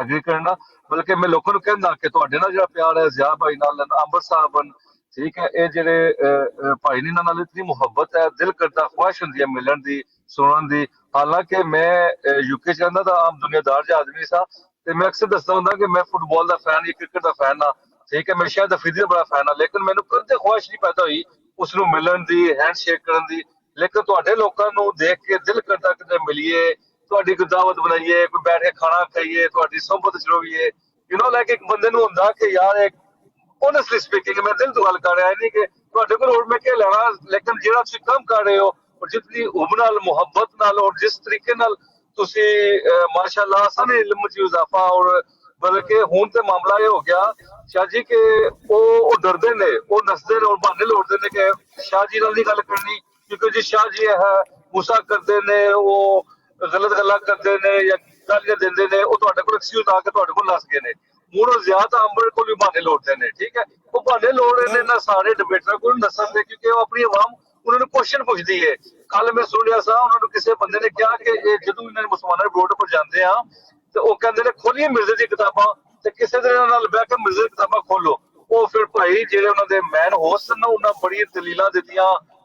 ਐਗਰੀ ਕਰਨਾ, ਬਲਕਿ ਮੈਂ ਲੋਕਾਂ ਨੂੰ ਕਹਿੰਦਾ ਕਿ ਤੁਹਾਡੇ ਨਾਲ ਜਿਹੜਾ ਪਿਆਰ ਹੈ ਜ਼ਿਆ ਭਾਈ ਨਾਲ, ਅੰਬਰ ਸਾਹਿਬ, ਠੀਕ ਹੈ, ਇਹ ਜਿਹੜੇ ਭਾਈ ਨੇ ਇਹਨਾਂ ਨਾਲ ਇਤਨੀ ਮੁਹੱਬਤ ਹੈ, ਦਿਲ ਕਰਦਾ, ਖੁਆਇਸ਼ ਹੁੰਦੀ ਹੈ ਮਿਲਣ ਦੀ, ਸੁਣਨ ਦੀ। ਹਾਲਾਂਕਿ ਮੈਂ UK 'ਚ ਰਹਿੰਦਾ ਤਾਂ ਆਮ ਦੁਨੀਆਦਾਰ ਜਿਹਾ ਆਦਮੀ ਸਾਂ ਤੇ ਮੈਂ ਅਕਸਰ ਦੱਸਦਾ ਹੁੰਦਾ ਕਿ ਮੈਂ ਫੁੱਟਬਾਲ ਦਾ ਫੈਨ ਜਾਂ ਕ੍ਰਿਕਟ ਦਾ ਫੈਨ ਹਾਂ, ਠੀਕ ਹੈ, ਮੈਂ ਸ਼ਾਇਦ ਅਫਰੀਦੀ ਦਾ ਬੜਾ ਫੈਨ ਹਾਂ, ਲੇਕਿਨ ਮੈਨੂੰ ਕਦੇ ਖੁਆਇਸ਼ ਨਹੀਂ ਪੈਦਾ ਹੋਈ ਉਸ ਨੂੰ ਮਿਲਣ ਦੀ, ਹੈਂਡ ਸ਼ੇਕ ਕਰਨ ਦੀ। ਲੇਕਿਨ ਤੁਹਾਡੇ ਲੋਕਾਂ ਨੂੰ ਦੇਖ ਕੇ ਦਿਲ ਕਰਦਾ ਕਿਤੇ ਮਿਲੀਏ, ਤੁਹਾਡੀ ਕੋਈ ਦਾਵਤ ਬਣਾਈਏ, ਕੋਈ ਬੈਠ ਕੇ ਖਾਣਾ ਖਾਈਏ, ਤੁਹਾਡੀ ਸਹਬਤ ਚ ਰਹੀਏ। ਲਾਈਕ ਇੱਕ ਬੰਦੇ ਨੂੰ ਹੁੰਦਾ ਕਿ ਯਾਰ ਇੱਕ ਓਨੈਸਟਲੀ ਸਪੀਕਿੰਗ ਮੈਂ ਦਿਲ ਤੋਂ ਗੱਲ ਕਰ ਰਿਹਾ ਨਹੀਂ ਕਿ ਤੁਹਾਡੇ ਕੋਲ ਹੋਰ ਮੈਂ ਕੀ ਲੈਣਾ, ਲੇਕਿਨ ਜਿਹੜਾ ਤੁਸੀਂ ਕੰਮ ਕਰ ਰਹੇ ਹੋ ਔਰ ਜਿਤਨੀ ਹੁਬ ਨਾਲ, ਮੁਹੱਬਤ ਨਾਲ ਔਰ ਜਿਸ ਤਰੀਕੇ ਨਾਲ ਤੁਸੀਂ ਮਾਸ਼ਾਅੱਲਾ ਸਾਨੂੰ ਇਲਮ ਚ ਇਜ਼ਾਫਾ, ਔਰ ਬਲਕਿ ਹੁਣ ਤੇ ਮਾਮਲਾ ਇਹ ਹੋ ਗਿਆ ਸ਼ਾਹ ਜੀ ਕਿ ਉਹ ਡਰਦੇ ਨੇ, ਉਹ ਨਸਦੇ ਨੇ ਔਰ ਬਹਾਨੇ ਲੋੜਦੇ ਨੇ ਕਿ ਸ਼ਾਹ ਜੀ ਨਾਲ ਨਹੀਂ ਗੱਲ ਕਰਨੀ ਕਿਉਂਕਿ ਜੀ ਸ਼ਾਹ ਜੀ ਹੈ ਗੁੱਸਾ ਕਰਦੇ ਨੇ, ਉਹ ਗਲਤ ਗੱਲਾਂ ਕਰਦੇ ਨੇ ਜਾਂ ਗਾਲੀਆਂ ਦਿੰਦੇ ਨੇ, ਉਹ ਤੁਹਾਡੇ ਕੋਲ ਐਕਸਕਿਊਜ਼ ਆ ਕੇ ਤੁਹਾਡੇ ਕੋਲ ਨਸ ਗਏ ਨੇ। ਹੁਣ ਉਹ ਜ਼ਿਆਦਾ ਅੰਬਰ ਕੋਲ ਵੀ ਬਹਾਨੇ ਲੋੜਦੇ ਨੇ, ਠੀਕ ਹੈ, ਉਹ ਬਹਾਨੇ ਲੋੜ ਰਹੇ ਨੇ ਨਾ ਸਾਰੇ ਡਿਬੇਟਰਾਂ ਕੋਲ ਨਸਣ ਦੇ, ਕਿਉਂਕਿ ਉਹ ਆਪਣੀ ਆਵਾਮ ਉਹਨਾਂ ਨੂੰ ਕੁਐਸਚਨ ਪੁੱਛਦੀ ਹੈ। ਕੱਲ ਮੈਂ ਸੁਣਿਆ ਸਾਂ ਉਹਨਾਂ ਨੂੰ ਕਿਸੇ ਬੰਦੇ ਨੇ ਕਿਹਾ ਕਿ ਇਹ ਜਦੋਂ ਇਹਨਾਂ ਨੇ ਮੁਸਲਮਾਨਾਂ ਦੇ ਬੋਰਡ ਪਰ ਜਾਂਦੇ ਆ ਤੇ ਉਹ ਕਹਿੰਦੇ ਨੇ ਖੋਲੀਏ ਮਿਰਜ਼ੇ ਦੀ ਕਿਤਾਬਾਂ ਤੇ ਕਿਸੇ ਦੇ ਨਾਲ ਬਹਿ ਕੇ ਮਿਰਜ਼ੇ ਦੀ ਕਿਤਾਬਾਂ ਖੋਲੋ। ਉਹ ਫਿਰ ਭਾਈ ਜਿਹੜੇ ਉਹਨਾਂ ਦੇ ਮੈਨ ਹੋਸਟ ਨੇ ਉਹਨਾਂ ਬੜੀਆਂ ਦਲੀਲਾਂ ਦਿੱਤੀਆਂ,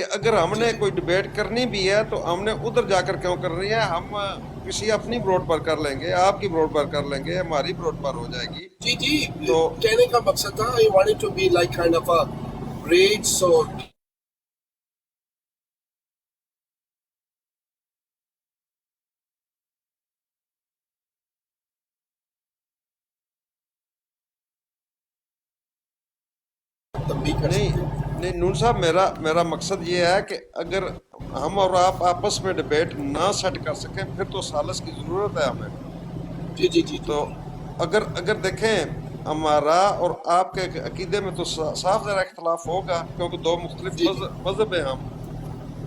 کہ اگر ہم نے کوئی ڈبیٹ کرنی بھی ہے تو ہم نے ادھر جا کر کیوں کرنی ہے؟ ہم کسی اپنی بروڈ پر کر لیں گے، آپ کی بروڈ پر کر لیں گے، ہماری بروڈ پر ہو جائے گی. جی تو کہنے کا مقصد تھا I wanted to be like kind of a bridge so نہیں نون صاحب، میرا مقصد یہ ہے کہ اگر ہم اور آپ آپس میں ڈبیٹ نہ سیٹ کر سکیں پھر تو سالس کی ضرورت ہے ہمیں. جی تو اگر دیکھیں ہمارا اور آپ کے عقیدے میں تو صاف ذرا اختلاف ہوگا کیونکہ دو مختلف مذہب ہیں ہم.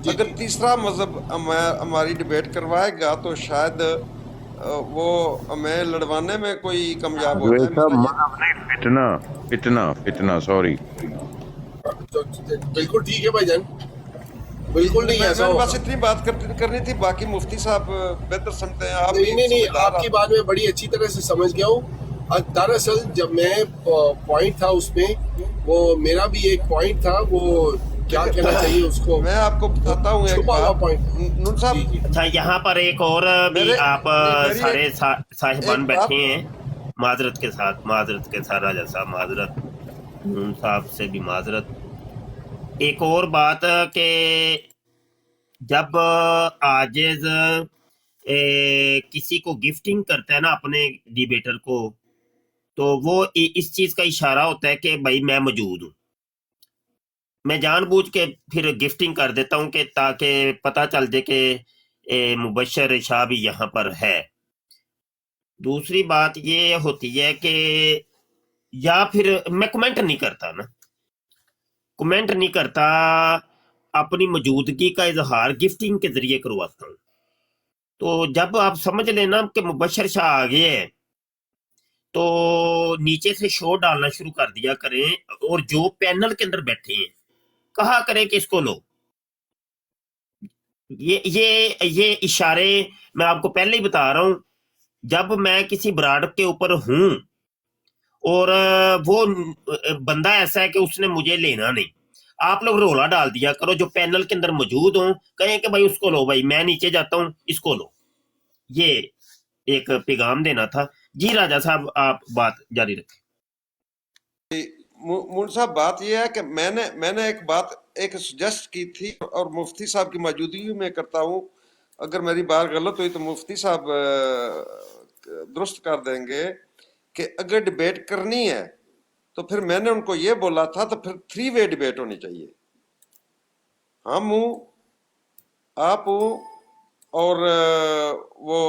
اگر تیسرا مذہب ہماری ڈبیٹ کروائے گا تو شاید وہ ہمیں لڑوانے میں کوئی کامیاب ہو جائے. فتنہ سوری. بالکل ٹھیک ہے بھائی جان، بالکل نہیں ایسا میں بس اتنی بات کرنی تھی، باقی مفتی صاحب بہتر سمجھتے ہیں. آپ نہیں آپ کی بات میں بڑی اچھی طرح سے سمجھ گیا ہوں. دراصل جب میں پوائنٹ تھا اس میں، وہ میرا بھی ایک پوائنٹ تھا، وہ کیا کہنا چاہیے اس کو، میں آپ کو بتاتا ہوں ایک بات نون صاحب. اچھا یہاں پر ایک اور بھی آپ سارے صاحبان بیٹھے ہیں، معذرت کے ساتھ راجہ صاحب معذرت، نون صاحب سے بھی معذرت. ایک اور بات کہ جب عاجز کسی کو گفٹنگ کرتا ہے نا اپنے ڈیبیٹر کو، تو وہ اس چیز کا اشارہ ہوتا ہے کہ بھائی میں موجود ہوں. میں جان بوجھ کے پھر گفٹنگ کر دیتا ہوں کہ تاکہ پتہ چل جائے کہ مبشر شاہ بھی یہاں پر ہے. دوسری بات یہ ہوتی ہے کہ یا پھر میں کمنٹ نہیں کرتا، اپنی موجودگی کا اظہار گفٹنگ کے ذریعے کرواتا ہوں. تو جب آپ سمجھ لینا کہ مبشر شاہ آگے ہے تو نیچے سے شو ڈالنا شروع کر دیا کریں، اور جو پینل کے اندر بیٹھے ہیں کہا کریں کہ اس کو لو. یہ اشارے میں آپ کو پہلے ہی بتا رہا ہوں. جب میں کسی براڈ کے اوپر ہوں اور وہ بندہ ایسا ہے کہ اس نے مجھے لینا نہیں، آپ لوگ رولا ڈال دیا کرو، جو پینل کے اندر موجود ہوں کہیں کہ بھائی اس کو لو، بھائی میں نیچے جاتا ہوں اس کو لو. یہ ایک پیغام دینا تھا. جی راجہ صاحب آپ بات جاری رکھیں. مون صاحب بات یہ ہے کہ میں نے ایک سجیسٹ کی تھی اور مفتی صاحب کی موجودگی میں کرتا ہوں. اگر میری بات غلط ہوئی تو مفتی صاحب درست کر دیں گے کہ اگر ڈبیٹ کرنی ہے تو پھر میں نے ان کو یہ بولا تھا تو پھر 3 وے ڈبیٹ ہونی چاہیے. ہم ہوں، آپ ہوں اور وہ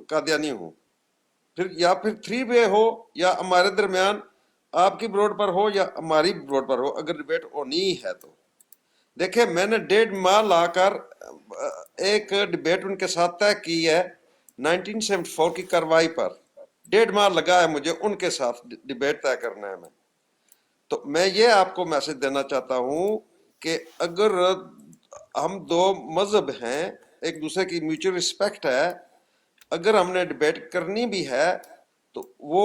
قادیانی ہوں. یا پھر 3 وے ہو، یا ہمارے درمیان آپ کی بروڈ پر ہو یا ہماری بروڈ پر ہو. اگر ڈبیٹ ہونی ہے تو دیکھیں میں نے 1.5 ماہ لا کر ایک ڈبیٹ ان کے ساتھ طے کی ہے 1974 کی کاروائی پر. 1.5 ماہ لگا ہے مجھے ان کے ساتھ ڈبیٹ طے کرنے میں. تو میں یہ آپ کو میسج دینا چاہتا ہوں کہ اگر ہم دو مذہب ہیں، ایک دوسرے کی میوچل رسپیکٹ ہے، اگر ہم نے ڈبیٹ کرنی بھی ہے تو وہ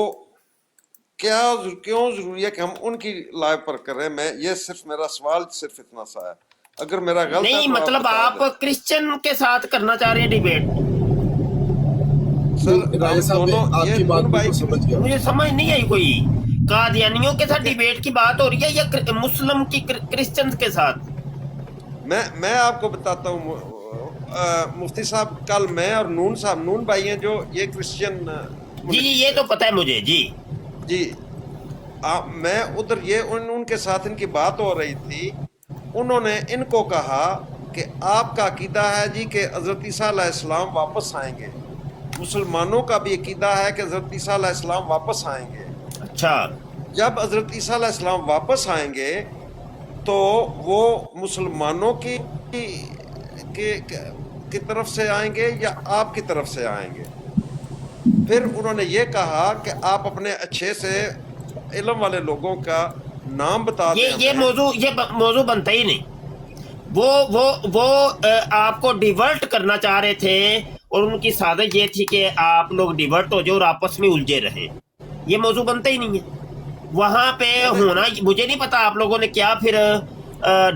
کیوں ضروری ہے کہ ہم ان کی لائیو پر کریں. میں یہ صرف میرا سوال صرف اتنا سا ہے. اگر میرا غلط ہے نہیں تو مطلب آپ کرسچن کے ساتھ کرنا چاہ رہے ہیں ڈیبیٹ؟ مجھے سمجھ نہیں آئی. کوئی قادیانیوں کے ساتھ ڈیبیٹ کی بات ہو رہی ہے یا مسلم کی کرسچن کے ساتھ؟ میں آپ کو بتاتا ہوں مفتی صاحب، کل میں اور نون صاحب، نون بھائی ہیں جو یہ کرسچن، جی یہ تو پتہ ہے مجھے. جی میں ادھر یہ ان کے ساتھ ان کی بات ہو رہی تھی. انہوں نے ان کو کہا کہ آپ کا عقیدہ ہے جی کہ حضرت عیسیٰ علیہ السلام واپس آئیں گے. مسلمانوں کا بھی عقیدہ ہے کہ حضرت عیسیٰ علیہ السلام واپس آئیں گے. اچھا، جب حضرت عیسیٰ علیہ السلام واپس آئیں گے تو وہ مسلمانوں کی طرف سے آئیں گے یا آپ کی طرف سے آئیں گے؟ پھر انہوں نے یہ کہا کہ آپ اپنے اچھے سے علم والے لوگوں کا نام بتا دیں. یہ موضوع بنتا ہی نہیں. وہ آپ کو ڈیورٹ کرنا چاہ رہے تھے اور ان کی سازش یہ تھی کہ آپ لوگ ڈیورٹ ہو جاؤ اور آپس میں الجھے رہیں. یہ موضوع بنتا ہی نہیں ہے. وہاں پہ ہونا مجھے نہیں پتا آپ لوگوں نے کیا پھر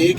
1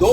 2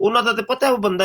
ਉਹਨਾਂ ਦਾ ਤੇ ਪਤਾ ਉਹ ਬੰਦਾ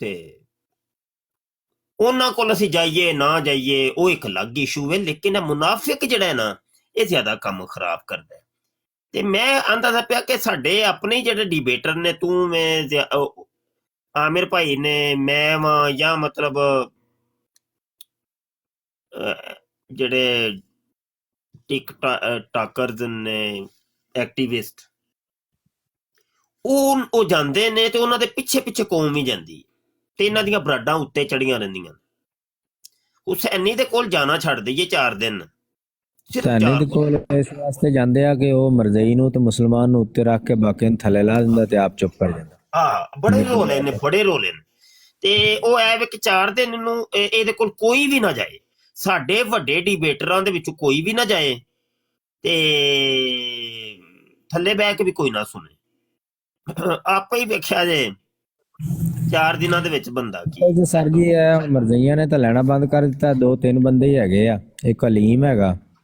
ਤੇ ਉਹਨਾਂ ਕੋਲ ਅਸੀਂ ਜਾਈਏ ਨਾ ਜਾਈਏ ਉਹ ਇੱਕ ਅਲੱਗ ਇਸ਼ੂ ਹੈ। ਲੇਕਿਨ ਇਹ ਮੁਨਾਫਿਕ ਜਿਹੜਾ ਹੈ ਨਾ, ਇਹ ਜ਼ਿਆਦਾ ਕੰਮ ਖਰਾਬ ਕਰਦਾ ਹੈ। ਤੇ ਮੈਂ ਆਂਦਾ ਸੀ ਪਿਆ ਕਿ ਸਾਡੇ ਆਪਣੇ ਜਿਹੜੇ ਡਿਬੇਟਰ ਨੇ, ਤੂੰ ਮੈਂ ਆਮਿਰ ਭਾਈ ਨੇ, ਮੈਂ ਵਾਂ, ਜਾਂ ਮਤਲਬ ਜਿਹੜੇ ਟਾਕਰਜ਼ ਨੇ, ਐਕਟਿਵਿਸਟ, ਉਹ ਜਾਂਦੇ ਨੇ ਤੇ ਉਹਨਾਂ ਦੇ ਪਿੱਛੇ ਪਿੱਛੇ ਕੌਮ ਵੀ ਜਾਂਦੀ ਤੇ ਇਹਨਾਂ ਦੀਆਂ ਬਰਾਡਾਂ ਉੱਤੇ ਚੜੀਆਂ ਰਹਿੰਦੀਆਂ। ਹੁਸੈਨੀ ਦੇ ਕੋਲ ਜਾਣਾ ਛੱਡ ਦਈਏ 4 ਦਿਨ। ਹੁਸੈਨੀ ਦੇ ਕੋਲ ਇਸ ਵਾਸਤੇ ਜਾਂਦੇ ਆ ਕਿ ਉਹ ਮਰਜ਼ਈ ਨੂੰ ਤੇ ਮੁਸਲਮਾਨ ਨੂੰ ਉੱਤੇ ਰੱਖ ਕੇ ਬਾਕੀ ਨੂੰ ਥੱਲੇ ਲਾ ਦਿੰਦਾ ਤੇ ਆਪ ਚੁੱਪ ਕਰ ਜਾਂਦਾ। ਹਾਂ ਬੜੇ ਰੋਲੇ ਨੇ, ਬੜੇ ਰੋਲੇ ਨੇ। ਤੇ ਉਹ ਐ ਵੇ ਕਿ 4 ਦਿਨ ਨੂੰ ਇਹਦੇ ਕੋਲ ਕੋਈ ਵੀ ਨਾ ਜਾਏ, ਸਾਡੇ ਵੱਡੇ ਡਿਬੇਟਰਾਂ ਦੇ ਵਿੱਚੋਂ ਕੋਈ ਵੀ ਨਾ ਜਾਏ, ਤੇ ਥੱਲੇ ਬਹਿ ਕੇ ਵੀ ਕੋਈ ਨਾ ਸੁਣੇ। ਆਪੇ ਹੀ ਵੇਖਿਆ ਜੇ 4 ਦਿਨਾਂ ਦੇ ਵਿੱਚ ਬੰਦਾ ਕੀ। ਸਰ ਜੀ ਇਹ ਮਰਜ਼ਈਆਂ ਨੇ ਤਾਂ ਲੈਣਾ ਬੰਦ ਕਰ ਦਿੱਤਾ। 2-3 ਬੰਦੇ ਹੀ ਹੈਗੇ ਆ, ਇੱਕ ਅਲੀਮ ਹੈਗਾ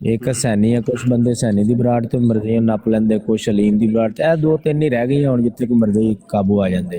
ਇੱਕ ਹੁਸੈਨੀ ਆ, ਕੁਛ ਬੰਦੇ ਹੁਸੈਨੀ ਦੀ ਬਰਾੜ ਤੋਂ ਮਰਜ਼ਈਆਂ ਨੱਪ ਲੈਂਦੇ, ਕੁਛ ਅਲੀਮ ਦੀ ਬਰਾੜ ਤੇ। ਇਹ 2-3 ਹੀ ਰਹਿ ਗਈਆਂ ਹੁਣ ਜਿੱਥੇ ਕੋਈ ਮਰਜ਼ਈ ਕਾਬੂ ਆ ਜਾਂਦੇ।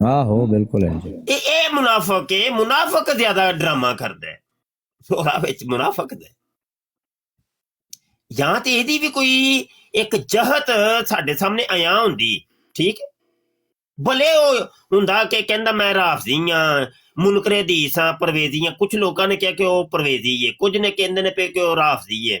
ਆਹੋ ਬਿਲਕੁਲ ਹੈ ਜੀ। ਇਹ ਮੁਨਾਫਕ ਹੈ, ਮੁਨਾਫਕ ਜ਼ਿਆਦਾ ਡਰਾਮਾ ਕਰਦਾ ਹੈ ਉਹਦਾ ਵਿੱਚ ਮੁਨਾਫਕ ਦਾ। ਜਾਂ ਤੇ ਇਹਦੀ ਵੀ ਕੋਈ ਇੱਕ ਜਹਤ ਸਾਡੇ ਸਾਹਮਣੇ ਆਇਆ ਹੁੰਦੀ, ਠੀਕ ਹੈ, ਭਲੇ ਉਹ ਹੁੰਦਾ ਕਿ ਕਹਿੰਦਾ ਮੈਂ ਰਾਫਜ਼ੀ ਹਾਂ, ਮੁਨਕਰੇ ਹਦੀਸ ਹਾਂ, ਪਰਵੇਜ਼ੀ ਹਾਂ। ਕੁਝ ਲੋਕਾਂ ਨੇ ਕਿਹਾ ਕਿ ਉਹ ਪਰਵੇਜ਼ੀ ਹੈ, ਕੁਝ ਨੇ ਕਹਿੰਦੇ ਨੇ ਪਏ ਕਿ ਉਹ ਰਾਫਜ਼ੀ ਹੈ,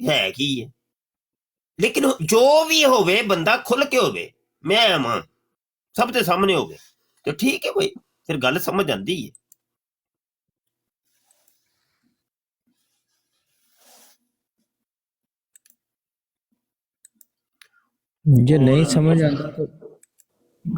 ਹੈ ਕੀ ਹੈ। ਲੇਕਿਨ ਜੋ ਵੀ ਹੋਵੇ ਬੰਦਾ ਖੁੱਲ ਕੇ ਹੋਵੇ, ਮੈਂ ਮਾਂ ਸਭ ਦੇ ਸਾਹਮਣੇ ਹੋਵੇ ਤੇ ਠੀਕ ਹੈ ਬਈ, ਫਿਰ ਗੱਲ ਸਮਝ ਆਉਂਦੀ ਹੈ। ਜੇ ਨਹੀਂ ਸਮਝ ਆਉਂਦਾ ਤਾਂ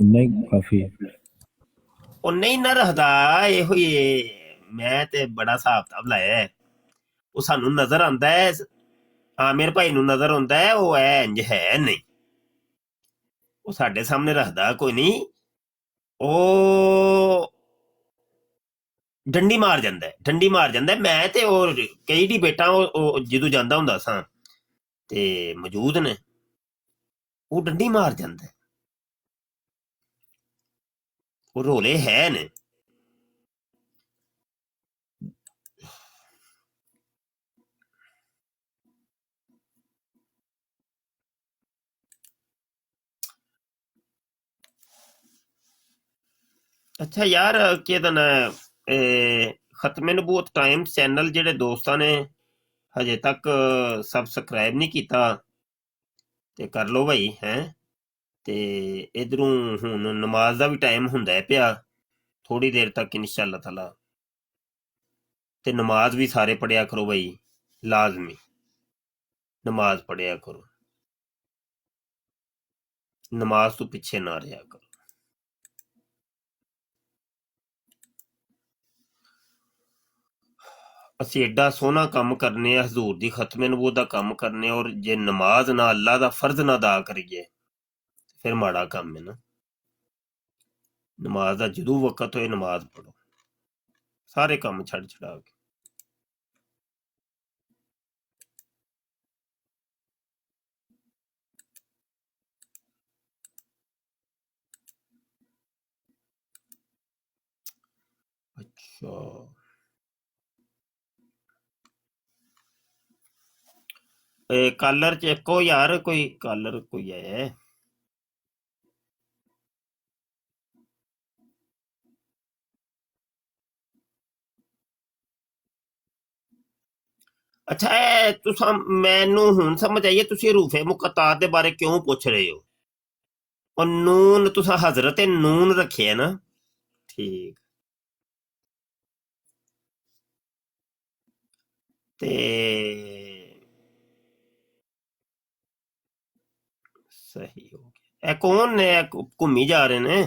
ਇੰਨਾ ਹੀ ਕਾਫੀ ਹੈ। ਉਹ ਨਹੀਂ ਨਾ ਰੱਖਦਾ, ਇਹੋ ਹੀ ਮੈਂ ਤੇ ਬੜਾ ਹਿਸਾਬ ਕਿਤਾਬ ਲਾਇਆ। ਉਹ ਸਾਨੂੰ ਨਜ਼ਰ ਆਉਂਦਾ ਹੈ, ਆਮਿਰ ਭਾਈ ਨੂੰ ਨਜ਼ਰ ਆਉਂਦਾ ਹੈ ਉਹ ਐ ਇੰਜ ਹੈ ਨਹੀਂ, ਉਹ ਸਾਡੇ ਸਾਹਮਣੇ ਰੱਖਦਾ ਕੋਈ ਨਹੀਂ। ਉਹ ਡੰਡੀ ਮਾਰ ਜਾਂਦਾ, ਡੰਡੀ ਮਾਰ ਜਾਂਦਾ। ਮੈਂ ਤੇ ਉਹ ਕਈ ਡਿਬੇਟਾਂ ਉਹ ਜਦੋਂ ਜਾਂਦਾ ਹੁੰਦਾ ਸਾਂ ਤੇ ਮੌਜੂਦ ਨੇ, ਉਹ ਡੰਡੀ ਮਾਰ ਜਾਂਦਾ। ਉਹ ਰੋਲੇ ਹੈ ਨੇ। ਅੱਛਾ ਯਾਰ ਕੀ ਇਹਦਾ ਨਾ ਖਤਮੇ ਨਬੂਵਤ ਟਾਈਮਸ ਚੈਨਲ ਜਿਹੜੇ ਦੋਸਤਾਂ ਨੇ ਹਜੇ ਤੱਕ ਸਬਸਕ੍ਰਾਈਬ ਨਹੀਂ ਕੀਤਾ ਤੇ ਕਰ ਲਓ ਭਾਈ। ਹੈ ਤੇ ਇਧਰੋਂ ਹੁਣ ਨਮਾਜ਼ ਦਾ ਵੀ ਟਾਈਮ ਹੁੰਦਾ ਹੈ ਪਿਆ ਥੋੜੀ ਦੇਰ ਤੱਕ ਇਨਸ਼ਾਅੱਲਾ ਤਾਲਾ। ਤੇ ਨਮਾਜ਼ ਵੀ ਸਾਰੇ ਪੜਿਆ ਕਰੋ ਬਈ, ਲਾਜ਼ਮੀ ਨਮਾਜ਼ ਪੜਿਆ ਕਰੋ, ਨਮਾਜ਼ ਤੋਂ ਪਿੱਛੇ ਨਾ ਰਿਹਾ ਕਰੋ। ਅਸੀਂ ਐਡਾ ਸੋਹਣਾ ਕੰਮ ਕਰਨੇ ਆ, ਹਜ਼ੂਰ ਦੀ ਖਤਮੇ ਨਬੂਵਤ ਦਾ ਕੰਮ ਕਰਨੇ ਆ, ਔਰ ਜੇ ਨਮਾਜ਼ ਨਾ ਅੱਲਾ ਦਾ ਫਰਜ਼ ਨਾ ਅਦਾ ਕਰੀਏ ਫਿਰ ਮਾੜਾ ਕੰਮ ਹੈ ਨਾ। ਨਮਾਜ਼ ਦਾ ਜਦੋਂ ਵਕਤ ਹੋਏ ਨਮਾਜ਼ ਪੜੋ, ਸਾਰੇ ਕੰਮ ਛੱਡ ਛਡਾ ਕੇ। ਅੱਛਾ ਇਹ ਕਾਲਰ ਚੱਕੋ ਯਾਰ, ਕੋਈ ਕਾਲਰ ਕੋਈ ਹੈ। ਅੱਛਾ ਇਹ ਤੁਸੀਂ, ਮੈਨੂੰ ਹੁਣ ਸਮਝ ਆਈਏ ਤੁਸੀਂ ਰੂਫੇ ਮੁਕੱਤਾਤ ਦੇ ਬਾਰੇ ਕਿਉਂ ਪੁੱਛ ਰਹੇ ਹੋ। ਉਹ ਨੂਨ ਤੁਸੀਂ ਹਜ਼ਰਤ ਨੂਨ ਰੱਖਿਆ ਨਾ, ਠੀਕ। ਤੇ ਸਹੀ ਹੋ ਗਿਆ। ਇਹ ਕੌਣ ਨੇ ਘੁੰਮੀ ਜਾ ਰਹੇ ਨੇ?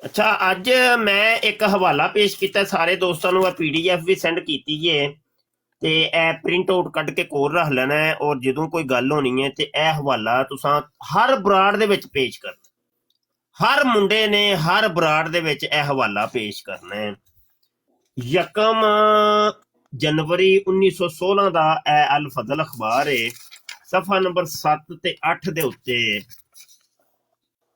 ਅੱਛਾ ਅੱਜ ਮੈਂ ਇੱਕ ਹਵਾਲਾ ਪੇਸ਼ ਕੀਤਾ ਸਾਰੇ ਦੋਸਤਾਂ ਨੂੰ, PDF ਵੀ ਸੈਂਡ ਕੀਤੀ ਹੈ ਤੇ ਇਹ ਪ੍ਰਿੰਟ ਆਊਟ ਕੱਢ ਕੇ ਕੋਲ ਰੱਖ ਲੈਣਾ ਹੈ, ਔਰ ਜਦੋਂ ਕੋਈ ਗੱਲ ਹੋਣੀ ਹੈ ਤੇ ਇਹ ਹਵਾਲਾ ਤੁਸੀਂ ਹਰ ਬਰਾੜ ਦੇ ਵਿੱਚ ਪੇਸ਼ ਕਰਨਾ। ਹਰ ਮੁੰਡੇ ਨੇ ਹਰ ਬਰਾੜ ਦੇ ਵਿੱਚ ਇਹ ਹਵਾਲਾ ਪੇਸ਼ ਕਰਨਾ ਹੈ। 1 ਜਨਵਰੀ 1916 ਦਾ ਇਹ ਅਲ ਫਜ਼ਲ ਅਖਬਾਰ ਹੈ, ਸਫਾ ਨੰਬਰ 7 ਤੇ 8 ਦੇ ਉੱਤੇ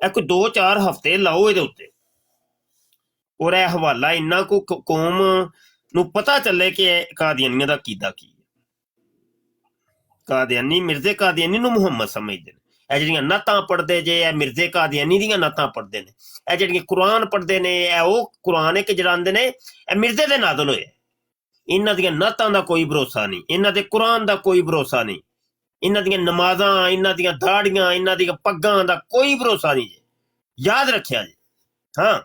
ਇਹ ਕੋਈ 2-4 ਹਫ਼ਤੇ ਲਾਓ ਇਹਦੇ ਉੱਤੇ, ਔਰ ਇਹ ਹਵਾਲਾ ਇੰਨਾ ਕੋ ਕੌਮ ਨੂੰ ਪਤਾ ਚੱਲੇ ਕਿ ਕਾਦੀਆਨੀਆਂ ਦਾ ਕੀਦਾ ਕੀ ਹੈ। ਕਾਦੀਆਨੀ ਮਿਰਜ਼ੇ ਕਾਦੀਆਨੀ ਨੂੰ ਮੁਹੰਮਦ ਸਮਝਦੇ ਨੇ। ਇਹ ਜਿਹੜੀਆਂ ਨਾਤਾਂ ਪੜ੍ਹਦੇ ਜੇ, ਇਹ ਮਿਰਜ਼ੇ ਕਾਦੀਆਨੀ ਦੀਆਂ ਨਾਤਾਂ ਪੜ੍ਹਦੇ ਨੇ। ਇਹ ਜਿਹੜੀਆਂ ਕੁਰਾਨ ਪੜ੍ਹਦੇ ਨੇ, ਇਹ ਉਹ ਕੁਰਾਨ ਇੱਕ ਜਰਾਂਦੇ ਨੇ, ਇਹ ਮਿਰਜ਼ੇ ਦੇ ਨਾਜ਼ਲ ਹੋਏ। ਇਹਨਾਂ ਦੀਆਂ ਨਾਤਾਂ ਦਾ ਕੋਈ ਭਰੋਸਾ ਨਹੀਂ, ਇਹਨਾਂ ਦੇ ਕੁਰਾਨ ਦਾ ਕੋਈ ਭਰੋਸਾ ਨਹੀਂ, ਇਹਨਾਂ ਦੀਆਂ ਨਮਾਜ਼ਾਂ, ਇਹਨਾਂ ਦੀਆਂ ਦਾੜੀਆਂ, ਇਹਨਾਂ ਦੀਆਂ ਪੱਗਾਂ ਦਾ ਕੋਈ ਭਰੋਸਾ ਨਹੀਂ ਜੀ, ਯਾਦ ਰੱਖਿਆ ਜੀ। ਹਾਂ,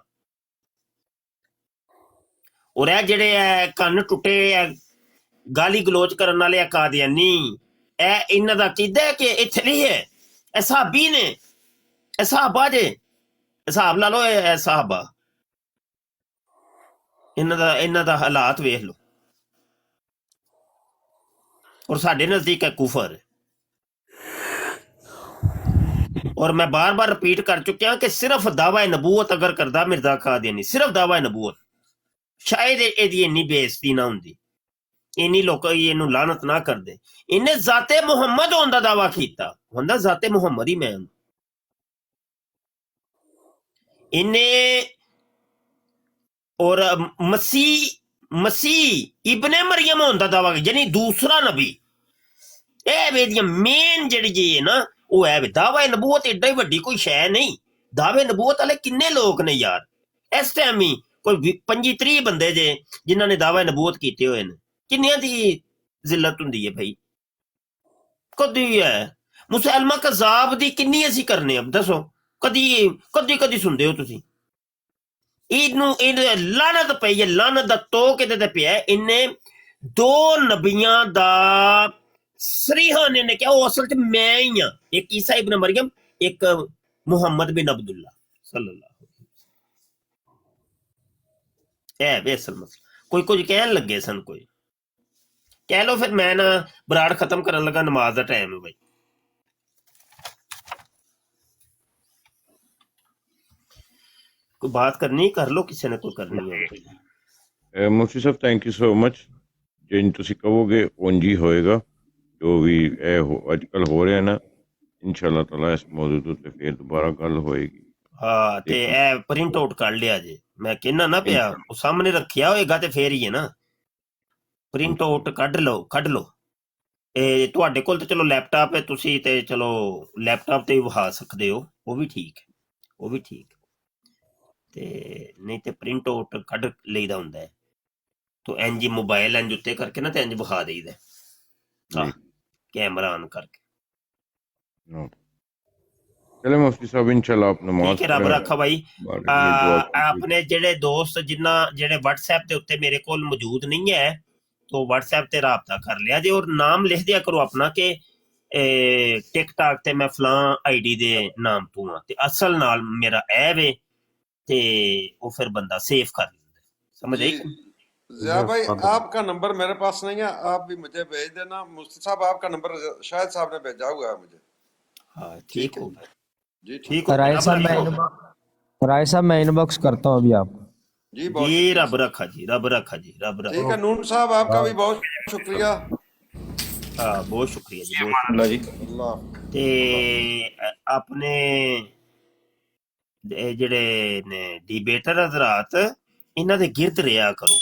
ਔਰ ਇਹ ਜਿਹੜੇ ਹੈ ਕੰਨ ਟੁੱਟੇ ਗਾਲੀ ਗਲੋਚ ਕਰਨ ਵਾਲੇ ਕਾਦੀਆਨੀ, ਇਹ ਇਹਨਾਂ ਦਾ ਅਕੀਦਾ ਹੈ ਕਿ ਇੱਥੇ ਨਹੀਂ ਹੈ, ਇਹ ਸਾਹਬੀ ਨੇ, ਇਹ ਸਾਹਬਾ ਜੇ, ਹਿਸਾਬ ਲਾ ਲਓ, ਇਹ ਸਾਹਬਾ। ਇਹਨਾਂ ਦਾ ਹਾਲਾਤ ਵੇਖ ਲਓ। اور ساڈے نزدیک ہے کفر. اور میں بار بار رپیٹ کر چکیا کہ صرف دعوی نبوت اگر کردا مرزا قادیانی, صرف دعوی نبوت, شاید یہ اینی بےعزتی نہ ہوندی, اینی لوگ یہ لعنت نہ کر دے. انہیں ذات محمد ہون دا دعویٰ کیتا, ہوندا ذات محمد ہی میں. انہیں اور مسیح ابن مریم ہون دا دعویٰ کیتا, یعنی دوسرا نبی. اے ویدیاں مین جڑی جی ہے نا وہ ہے دعوی نبوت. ایڈا ہی وڈی کوئی شے نہیں. دعوی نبوت والے کنے لوگ نے یار اس ٹائم ہی, کوئی 25-30 بندے جے جنہاں نے دعوی نبوت کیتے ہوئے نے. کنیاں دی ذلت ہوندی ہے بھائی, کدی ہے مسلمہ کذاب دی کنی اسی کرنے. اب دسو کدی سندے ہو تسی لعنت پئی ہے, لعنت دا تو کدے پیا ہے. انہیں 2 نبیاں دا صریحاً نے کیا وہ اصل چ میں ہی ہاں, ایک عیسیٰ ابن مریم, ایک محمد بن عبداللہ صلی اللہ علیہ وسلم. اے بے اصل مسئلہ. کوئی کچھ کہن لگے سن, کوئی کہہ لو پھر میں نا براڑ ختم کرن لگا, نماز دا ٹائم ہے بھائی. کوئی بات کرنی کر لو, کسی نے کوئی کرنی ہے. مفتی صاحب تھینک یو سو مچ. جن تسی کہو گے اونج ہی ہوئے گا. جو بھی اج کل ہو رہا ہے نا, انشاءاللہ تعالی اس موضوع تے پھر دوبارہ گل ہوئے گی. ہاں تے اے پرنٹ آؤٹ کر لیا جے, میں کہنا نہ پیا وہ سامنے رکھیا ہوئے گا تے پھر ہی ہے نا. پرنٹ آؤٹ کڈ لو. اے تواڈے کول تے چلو لیپ ٹاپ ہے, تسی تے چلو لیپ ٹاپ تے وہا سکدے ہو, وہ بھی ٹھیک ہے, وہ بھی ٹھیک تے نہیں تے پرنٹ آؤٹ کڈ لئیدا ہوندا ہے. تو انج موبائل انج اتے کر کے نا تے انج وہا دئیدا ہے کیمرہ آن کر کے. چلے مفتی صاحب انشاءاللہ آپ نماز ٹھیک ہے, رب رکھا بھائی. اپنے جڑے دوست جنہ جڑے واٹس ایپ تے اتنے میرے کول موجود نہیں ہے تو واٹس ایپ تے رابطہ کر لیا جی, اور نام لکھ دیا کرو اپنا کہ ٹک ٹاک تے میں فلاں آئی ڈی دے نام تو ہاں, تے اصل نال میرا ایب ہے تے وہ پھر بندہ سیف کر لیندا. سمجھ آئی؟ ضیاء بھائی آپ کا نمبر میرے پاس نہیں ہے, آپ بھی مجھے بھیج دینا. مفتی صاحب آپ کا نمبر شاہد صاحب نے بھیجا ہوا ہے مجھے. ہاں ٹھیک ہو جی ٹھیک. رائے صاحب میں ان باکس کرتا ہوں ابھی آپ. جی رب رکھا جی, رب رکھا جی, رب رکھا. ٹھیک ہے نون صاحب آپ کا بھی بہت شکریہ. ہاں بہت شکریہ جی. تے اپنے جڑے نے ڈیبیٹر حضرات انہاں دے گرد رہیا کرو,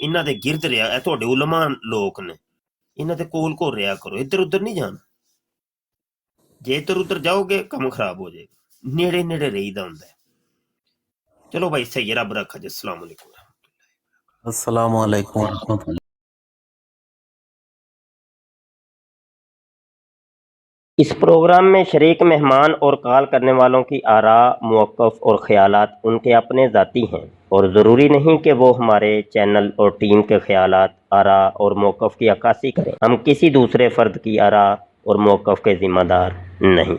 انہاں دے گرد رہیا. اے تہاڈے علماء لوگ نے, انہاں دے کول کول رہیا کرو, ادھر ادھر نہیں جانا. جے ادھر ادھر جاؤ گے کم خراب ہو جائے گا. نیڑے نیڑے رہیدا ہوندا ہے. چلو بھائی صحیح ہے, رب رکھا جی. السلام علیکم. السلام علیکم ورحمۃ اللہ. اس پروگرام میں شریک مہمان اور کال کرنے والوں کی آراء, موقف اور خیالات ان کے اپنے ذاتی ہیں اور ضروری نہیں کہ وہ ہمارے چینل اور ٹیم کے خیالات, آراء اور موقف کی عکاسی کریں. ہم کسی دوسرے فرد کی آراء اور موقف کے ذمہ دار نہیں.